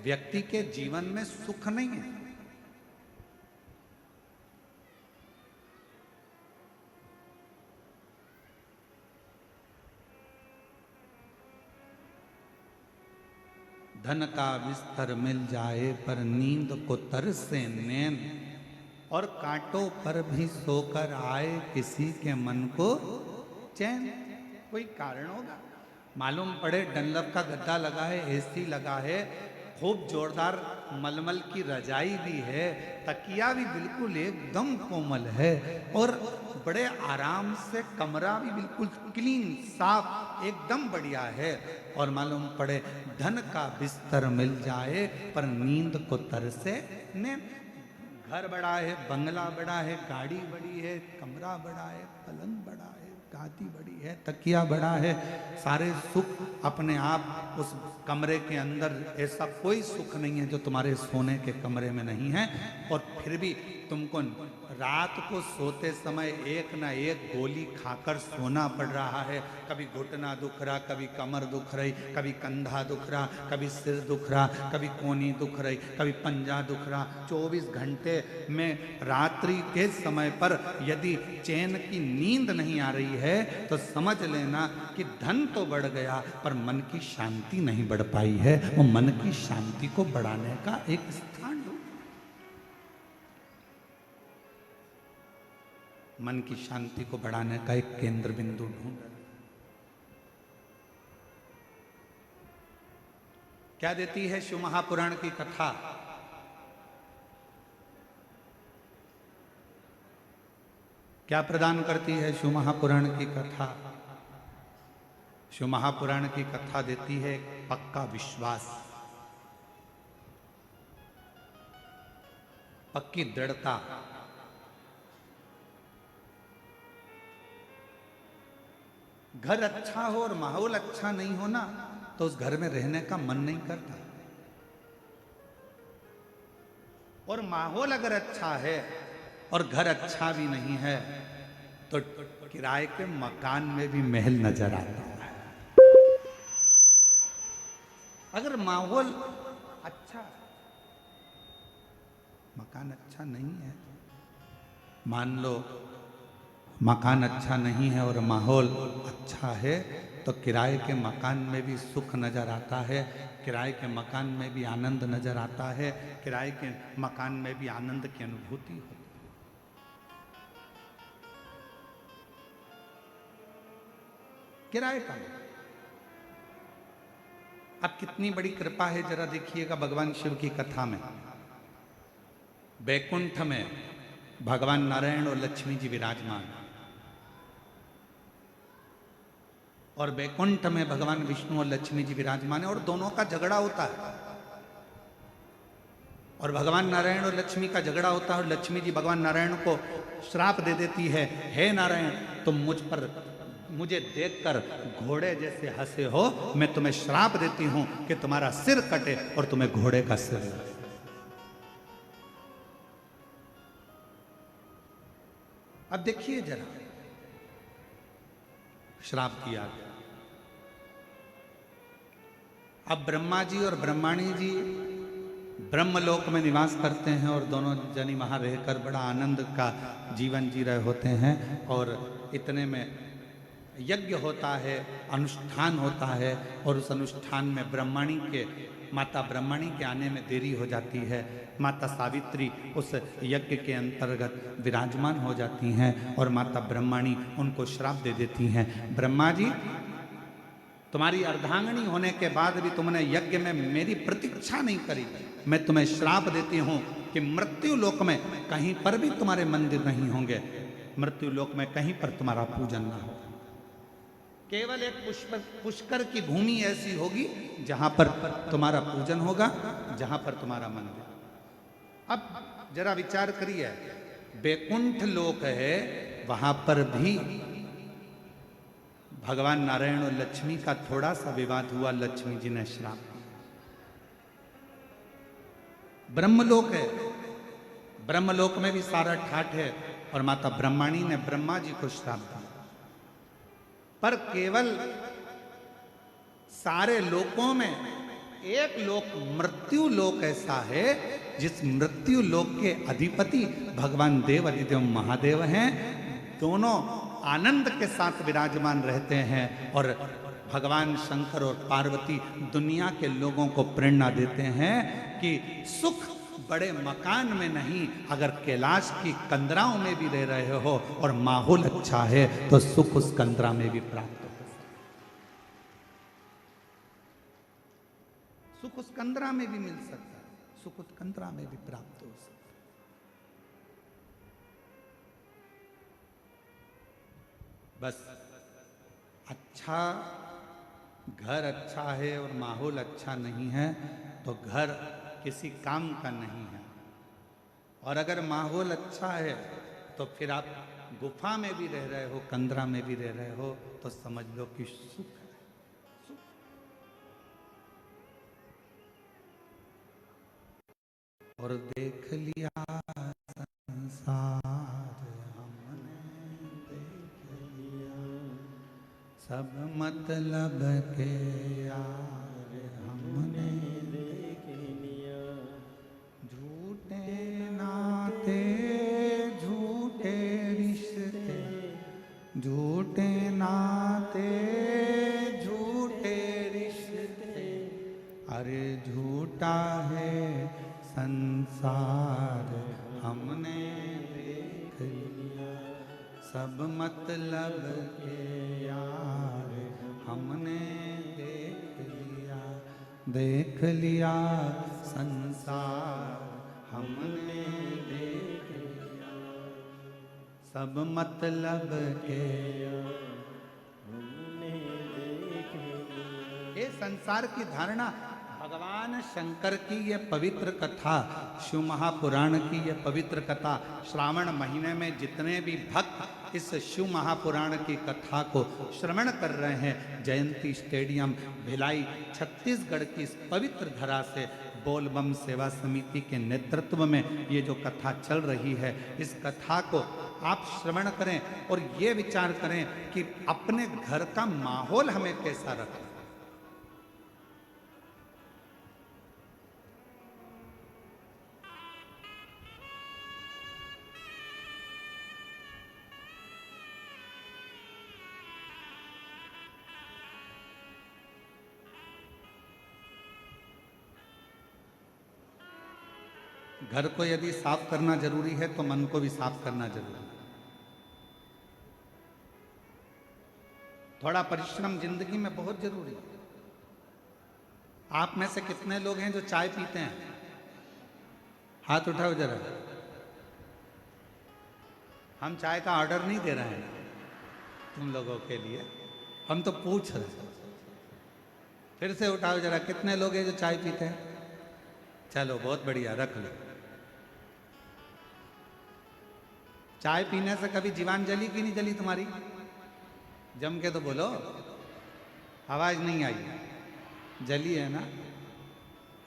व्यक्ति के जीवन में सुख नहीं है। धन का बिस्तर मिल जाए पर नींद को तरसे नैन, और कांटों पर भी सोकर आए किसी के मन को चैन। कोई कारण होगा। मालूम पड़े डनलप का गद्दा लगा है, एसी लगा है, खूब जोरदार मलमल की रजाई भी है, तकिया भी बिल्कुल एकदम कोमल है, और बड़े आराम से कमरा भी बिल्कुल क्लीन साफ एकदम बढ़िया है, और मालूम पड़े धन का बिस्तर मिल जाए पर नींद को तरसे नींद। घर बड़ा है, बंगला बड़ा है, गाड़ी बड़ी है, कमरा बड़ा है, पलंग बड़ा है, गादी बड़ी है, तकिया बड़ा है, सारे सुख अपने आप उस कमरे के अंदर। ऐसा कोई सुख नहीं है जो तुम्हारे सोने के कमरे में नहीं है, और फिर भी तुमको रात को सोते समय एक ना एक गोली खाकर सोना पड़ रहा है। कभी घुटना दुख रहा, कभी कमर दुख रही, कभी कंधा दुख रहा, कभी सिर दुख रहा, कभी कोनी दुख रही, कभी पंजा दुख रहा। 24 घंटे में रात्रि के समय पर यदि चैन की नींद नहीं आ रही है तो समझ लेना कि धन तो बढ़ गया पर मन की शांति नहीं बढ़ पाई है। वो मन की शांति को बढ़ाने का एक स्थान ढूंढ, मन की शांति को बढ़ाने का एक केंद्र बिंदु ढूंढ। क्या देती है शिव महापुराण की कथा। क्या प्रदान करती है शिव महापुराण की कथा। शिव महापुराण की कथा देती है पक्का विश्वास, पक्की दृढ़ता। घर अच्छा हो और माहौल अच्छा नहीं हो ना, तो उस घर में रहने का मन नहीं करता। और माहौल अगर अच्छा है और घर अच्छा भी नहीं है तो किराए के मकान में भी महल नजर आता है। अगर माहौल अच्छा, मकान अच्छा नहीं है, मान लो मकान अच्छा नहीं है और माहौल अच्छा है तो किराए के मकान में भी सुख नज़र आता है, किराए के मकान में भी आनंद नज़र आता है, किराए के मकान में भी आनंद की अनुभूति होती है। किराए का अब कितनी बड़ी कृपा है, जरा देखिएगा भगवान शिव की कथा में। बैकुंठ में भगवान नारायण और लक्ष्मी जी विराजमान, और बैकुंठ में भगवान विष्णु और लक्ष्मी जी विराजमान है, और दोनों का झगड़ा होता है। और भगवान नारायण और लक्ष्मी का झगड़ा होता है, और लक्ष्मी जी भगवान नारायण को श्राप दे देती है, हे नारायण तुम मुझे देखकर घोड़े जैसे हंसे हो, मैं तुम्हें श्राप देती हूं कि तुम्हारा सिर कटे और तुम्हें घोड़े का सिर लगे। अब देखिए जरा, श्राप दिया गया। अब ब्रह्मा जी और ब्रह्माणी जी ब्रह्मलोक में निवास करते हैं, और दोनों जनी वहां रहकर बड़ा आनंद का जीवन जी रहे होते हैं। और इतने में यज्ञ होता है, अनुष्ठान होता है, और उस अनुष्ठान में माता ब्रह्मणी के आने में देरी हो जाती है। माता सावित्री उस यज्ञ के अंतर्गत विराजमान हो जाती हैं, और माता ब्रह्मणी उनको श्राप दे देती हैं, ब्रह्मा जी तुम्हारी अर्धांगिनी होने के बाद भी तुमने यज्ञ में मेरी प्रतीक्षा नहीं करी, मैं तुम्हें श्राप देती हूं कि मृत्यु लोक में कहीं पर भी तुम्हारे मंदिर नहीं होंगे, मृत्यु लोक में कहीं पर तुम्हारा पूजन ना हो, केवल एक पुष्कर की भूमि ऐसी होगी जहां पर तुम्हारा पूजन होगा, जहां पर तुम्हारा मंदिर। अब जरा विचार करिए, बैकुंठ लोक है, वहां पर भी भगवान नारायण और लक्ष्मी का थोड़ा सा विवाद हुआ, लक्ष्मी जी ने श्राप दिया। ब्रह्मलोक है, ब्रह्मलोक में भी सारा ठाठ है, और माता ब्रह्मणी ने ब्रह्मा जी को श्राप दिया। पर केवल सारे लोकों में एक लोक मृत्यु लोक ऐसा है, जिस मृत्यु लोक के अधिपति भगवान देव अधिदेव महादेव हैं, दोनों आनंद के साथ विराजमान रहते हैं, और भगवान शंकर और पार्वती दुनिया के लोगों को प्रेरणा देते हैं कि सुख बड़े मकान में नहीं, अगर कैलाश की कंदराओं में भी रह रहे हो और माहौल अच्छा है तो सुख उस कंदरा में भी प्राप्त हो, सुख उस कंदरा में भी मिल सकता है, सुख उस कंदरा में भी प्राप्त हो सकता है। बस अच्छा घर अच्छा है और माहौल अच्छा नहीं है तो घर किसी काम का नहीं है, और अगर माहौल अच्छा है तो फिर आप गुफा में भी रह रहे हो, कंदरा में भी रह रहे हो, तो समझ लो कि सुख है, सुख। और देख लिया संसार हमने, देख लिया सब मतलब के यार हमने देख लिया, झूठे नाते झूठे रिश्ते, झूठे नाते झूठे रिश्ते, अरे झूठा है संसार हमने देख लिया, सब मतलब के यार हमने देख लिया संसार हमने देख लिया, सब मतलब के हमने देख लिया। ये संसार की धारणा भगवान शंकर की ये पवित्र कथा, शिव महापुराण की ये पवित्र कथा, श्रावण महीने में जितने भी भक्त इस शिव महापुराण की कथा को श्रवण कर रहे हैं, जयंती स्टेडियम भिलाई छत्तीसगढ़ की इस पवित्र धरा से बोलबम सेवा समिति के नेतृत्व में ये जो कथा चल रही है, इस कथा को आप श्रवण करें और ये विचार करें कि अपने घर का माहौल हमें कैसा रखें। घर को यदि साफ करना जरूरी है तो मन को भी साफ करना जरूरी है। थोड़ा परिश्रम जिंदगी में बहुत जरूरी है। आप में से कितने लोग हैं जो चाय पीते हैं? हाथ उठाओ जरा। हम चाय का ऑर्डर नहीं दे रहे हैं तुम लोगों के लिए, हम तो पूछ रहे हैं। फिर से उठाओ जरा, कितने लोग हैं जो चाय पीते हैं? चलो बहुत बढ़िया, रख लो। चाय पीने से कभी जीवान जली कि नहीं जली तुम्हारी? जम के तो बोलो, आवाज नहीं आई। जली है ना?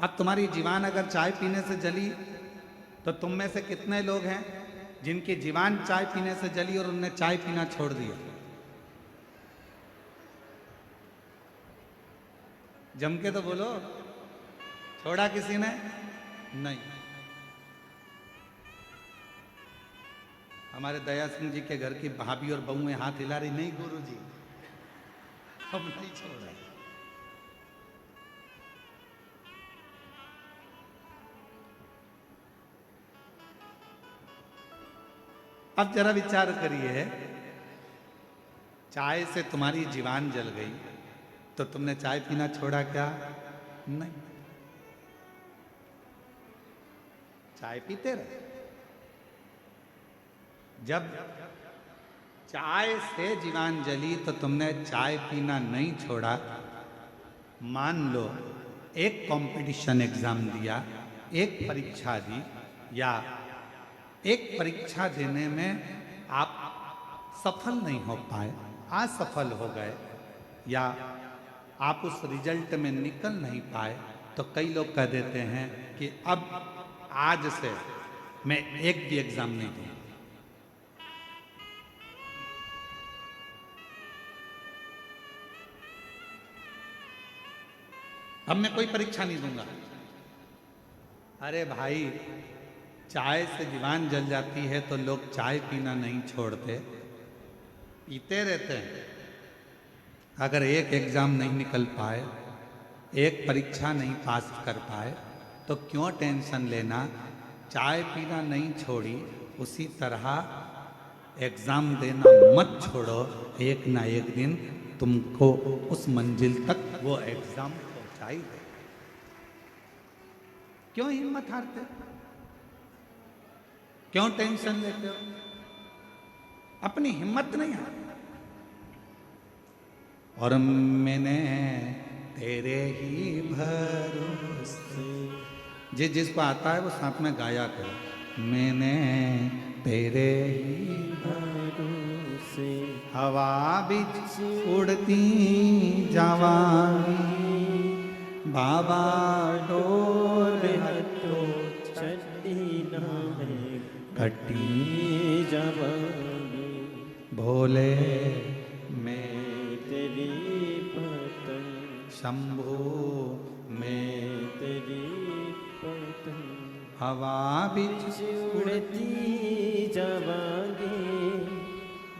अब तुम्हारी जीवान अगर चाय पीने से जली तो तुम में से कितने लोग हैं जिनकी जीवान चाय पीने से जली और उनने चाय पीना छोड़ दिया? जम के तो बोलो, छोड़ा किसी ने? नहीं। हमारे दया सिंह जी के घर की भाभी और बहुएं हाथ हिला रही, नहीं गुरुजी अब नहीं छोड़ा। अब जरा विचार करिए, चाय से तुम्हारी जीवान जल गई तो तुमने चाय पीना छोड़ा क्या? नहीं, चाय पीते रहे। जब चाय से जीवान जली तो तुमने चाय पीना नहीं छोड़ा। मान लो एक कंपटीशन एग्जाम दिया, एक परीक्षा दी, या एक परीक्षा देने में आप सफल नहीं हो पाए, असफल हो गए, या आप उस रिजल्ट में निकल नहीं पाए, तो कई लोग कह देते हैं कि अब आज से मैं एक भी एग्जाम नहीं दूंगा। अब मैं कोई परीक्षा नहीं दूंगा। अरे भाई, चाय से जीवान जल जाती है तो लोग चाय पीना नहीं छोड़ते, पीते रहते हैं। अगर एक एग्जाम नहीं निकल पाए, एक परीक्षा नहीं पास कर पाए, तो क्यों टेंशन लेना? चाय पीना नहीं छोड़ी, उसी तरह एग्जाम देना मत छोड़ो। एक ना एक दिन तुमको उस मंजिल तक वो एग्जाम पहुंचाई दे। क्यों हिम्मत हारते हो? क्यों टेंशन लेते हो? अपनी हिम्मत नहीं हार। और मैंने तेरे ही भरोसे, जिसको आता है वो साथ में गाया करो। मैंने तेरे ही भरोसे हवा बिच उड़ती जावांगी, बाबा डोर हटो छड़ी ना है कटी जावांगी, भोले मैं तेरी पतंग, शंभू मैं तेरी पतंग हवा बिच उड़ती जावांगी,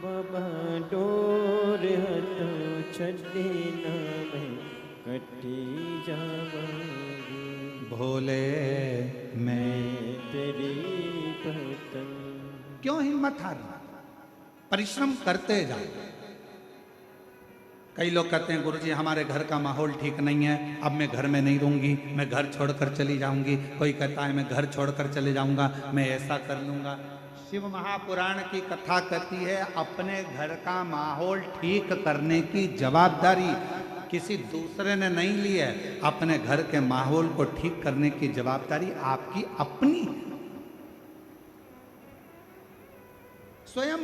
बाबा डोर हटो छड़ी ना है कटी जावांगी, भोले मैं। तेरी पतंग। क्यों हिम्मत हारना? परिश्रम करते जाओ। कई लोग कहते हैं गुरुजी हमारे घर का माहौल ठीक नहीं है, अब मैं घर में नहीं रहूंगी, मैं घर छोड़कर चली जाऊंगी। कोई कहता है मैं घर छोड़कर चले जाऊंगा, मैं ऐसा कर लूंगा। शिव महापुराण की कथा कहती है अपने घर का माहौल ठीक करने की जवाबदारी किसी दूसरे ने नहीं ली है। अपने घर के माहौल को ठीक करने की जवाबदारी आपकी अपनी स्वयं।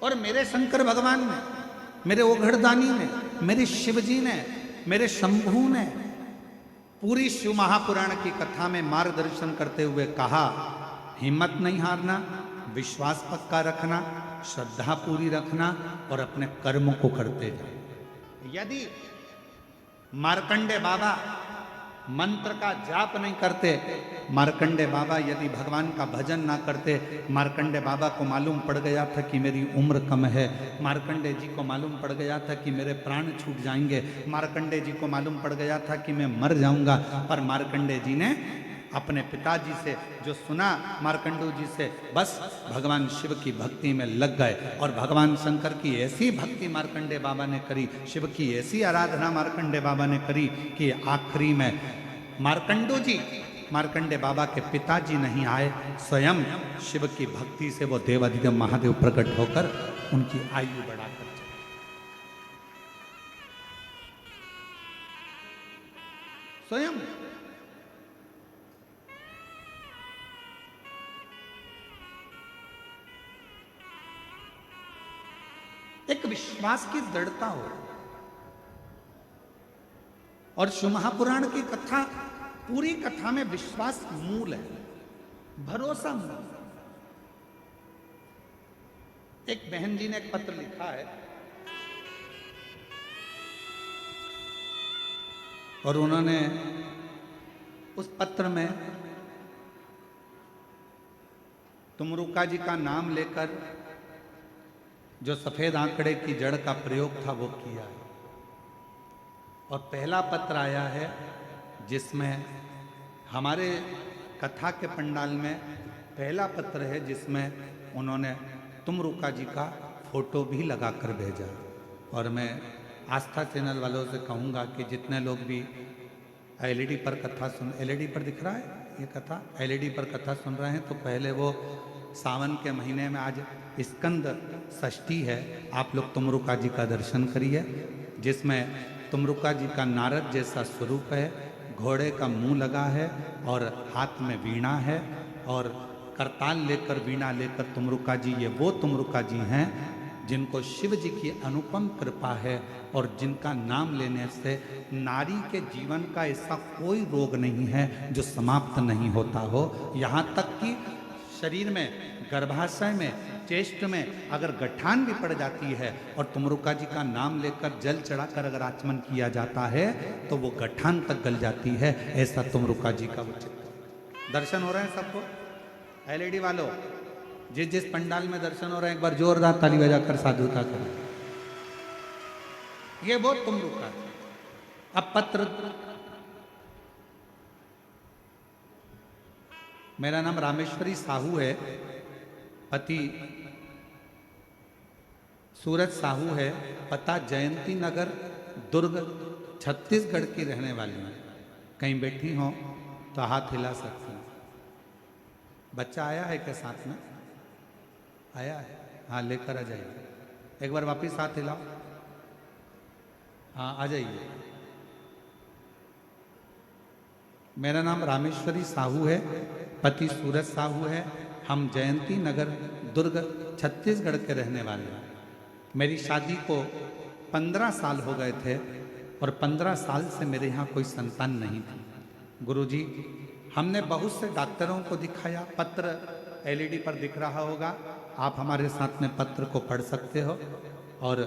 और मेरे शंकर भगवान ने, मेरे ओघड़दानी ने, मेरे शिवजी ने, मेरे शंभू ने पूरी शिव महापुराण की कथा में मार्गदर्शन करते हुए कहा, हिम्मत नहीं हारना, विश्वास पक्का रखना, श्रद्धा पूरी रखना और अपने कर्म को करते जाओ। यदि मार्कंडे बाबा मंत्र का जाप नहीं करते, मार्कंडे बाबा यदि भगवान का भजन ना करते, मार्कंडे बाबा को मालूम पड़ गया था कि मेरी उम्र कम है, मार्कंडे जी को मालूम पड़ गया था कि मेरे प्राण छूट जाएंगे, मार्कंडे जी को मालूम पड़ गया था कि मैं मर जाऊंगा, पर मार्कंडे जी ने अपने पिताजी से जो सुना मार्कंडू जी से, बस भगवान शिव की भक्ति में लग गए और भगवान शंकर की ऐसी भक्ति मार्कंडे बाबा ने करी, शिव की ऐसी आराधना मार्कंडे बाबा ने करी कि आखिरी में मार्कंडे बाबा के पिताजी नहीं आए, स्वयं शिव की भक्ति से वो देवाधिदेव महादेव प्रकट होकर उनकी आयु बढ़ाकर चले। स्वयं एक विश्वास की दृढ़ता हो। और शिव महापुराण की कथा, पूरी कथा में विश्वास मूल है, भरोसा मूल। एक बहन जी ने एक पत्र लिखा है और उन्होंने उस पत्र में तुमरुका जी का नाम लेकर जो सफेद आंकड़े की जड़ का प्रयोग था वो किया है। और पहला पत्र आया है जिसमें हमारे कथा के पंडाल में पहला पत्र है जिसमें उन्होंने तुमरुका जी का फोटो भी लगाकर भेजा। और मैं आस्था चैनल वालों से कहूँगा कि जितने लोग भी एलईडी पर कथा सुन, एलईडी पर दिख रहा है ये कथा, एलईडी पर कथा सुन रहे हैं तो पहले वो सावन के महीने में आज स्कंद षष्ठी है, आप लोग तुमरुका जी का दर्शन करिए, जिसमें तुमरुका जी का नारद जैसा स्वरूप है, घोड़े का मुंह लगा है और हाथ में वीणा है और करताल लेकर वीणा लेकर तुमरुका जी, ये वो तुमरुका जी हैं जिनको शिव जी की अनुपम कृपा है और जिनका नाम लेने से नारी के जीवन का ऐसा कोई रोग नहीं है जो समाप्त नहीं होता हो। यहाँ तक कि शरीर में, गर्भाशय में, चेस्ट में अगर गठान भी पड़ जाती है और तुमरुका जी का नाम लेकर जल चढ़ाकर अगर आचमन किया जाता है तो वो गठान तक गल जाती है। ऐसा तुमरुका जी का वो चित्र। दर्शन हो रहे हैं सबको? एलईडी वालों, जिस पंडाल में दर्शन हो रहे हैं एक बार जोरदार ताली बजाकर साधुता करें। ये वो तुमरुका। अब पत्र, मेरा नाम रामेश्वरी साहू है, पति सूरज साहू है, पता जयंती नगर दुर्ग छत्तीसगढ़ की रहने वाली है। कहीं बैठी हो तो हाथ हिला सकते हैं। बच्चा आया है क्या साथ में? आया है? हाँ, लेकर आ जाइए। एक बार वापिस हाथ हिलाओ। हाँ, आ जाइए। मेरा नाम रामेश्वरी साहू है, पति सूरज साहू है, हम जयंती नगर दुर्ग छत्तीसगढ़ के रहने वाले हैं। मेरी शादी को 15 साल हो गए थे और 15 साल से मेरे यहाँ कोई संतान नहीं थी। गुरुजी, हमने बहुत से डॉक्टरों को दिखाया, पत्र एलईडी पर दिख रहा होगा, आप हमारे साथ में पत्र को पढ़ सकते हो और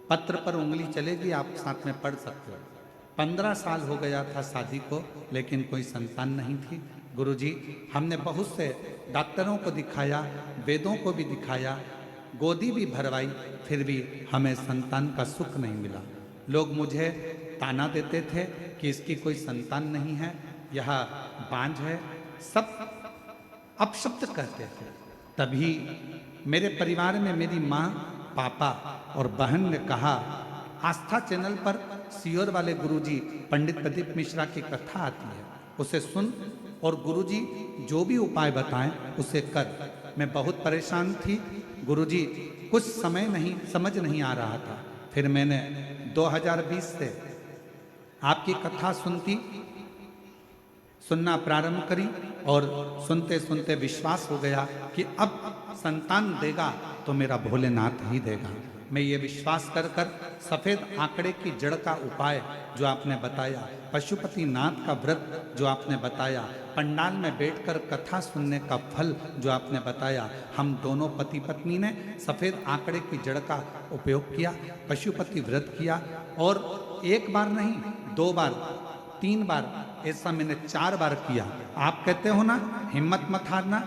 पत्र पर उंगली चलेगी, आप साथ में पढ़ सकते हो। 15 साल हो गया था शादी को लेकिन कोई संतान नहीं थी। गुरुजी, हमने बहुत से डॉक्टरों को दिखाया, वेदों को भी दिखाया, गोदी भी भरवाई, फिर भी हमें संतान का सुख नहीं मिला। लोग मुझे ताना देते थे कि इसकी कोई संतान नहीं है, यह बांझ है, सब अपशब्द कहते थे। तभी मेरे परिवार में मेरी माँ, पापा और बहन ने कहा, आस्था चैनल पर सीहोर वाले गुरुजी पंडित प्रदीप मिश्रा की कथा आती है, उसे सुन और गुरुजी जो भी उपाय बताएं उसे कर। मैं बहुत परेशान थी गुरुजी, कुछ समय नहीं समझ नहीं आ रहा था। फिर मैंने 2020 से आपकी कथा सुनना प्रारंभ करी और सुनते सुनते विश्वास हो गया कि अब संतान देगा तो मेरा भोलेनाथ ही देगा। मैं ये विश्वास कर कर सफ़ेद आंकड़े की जड़ का उपाय जो आपने बताया, पशुपति नाथ का व्रत जो आपने बताया, पंडाल में बैठकर कथा सुनने का फल जो आपने बताया, हम दोनों पति पत्नी ने सफ़ेद आंकड़े की जड़ का उपयोग किया, पशुपति व्रत किया और एक बार नहीं, 2 बार, 3 बार, ऐसा मैंने 4 बार किया। आप कहते हो ना हिम्मत मत हारना,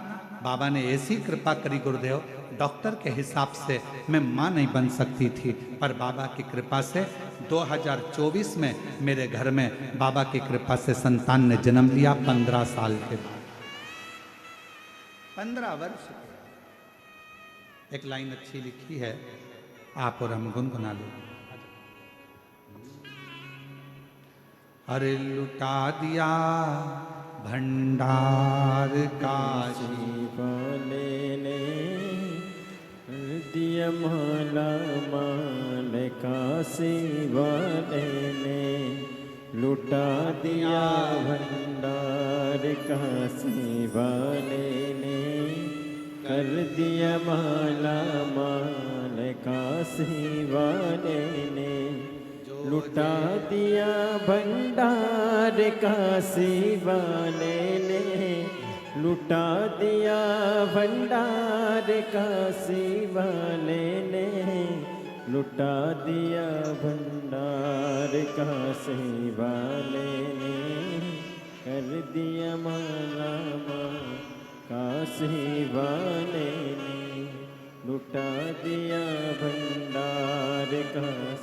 बाबा ने ऐसी कृपा करी गुरुदेव, डॉक्टर के हिसाब से मैं माँ नहीं बन सकती थी, पर बाबा की कृपा से 2024 में मेरे घर में बाबा की कृपा से संतान ने जन्म लिया 15 साल के बाद। 15 वर्ष के। एक लाइन अच्छी लिखी है, आप और हम गुनगुना लो। अरे लुटा दिया भंडार काशी वाले ने दिया माला माल काशी वाले ने लुटा दिया भंडार काशी वाले ने कर दिया माला माल काशी वाले ने लुटा दिया भंडार काशी वाले ने लुटा दिया भंडार काशी वाले ने लुटा दिया भंडार काशी वाले ने कर दिया माला माल काशी वाले ने लुटा दिया भंडार काशी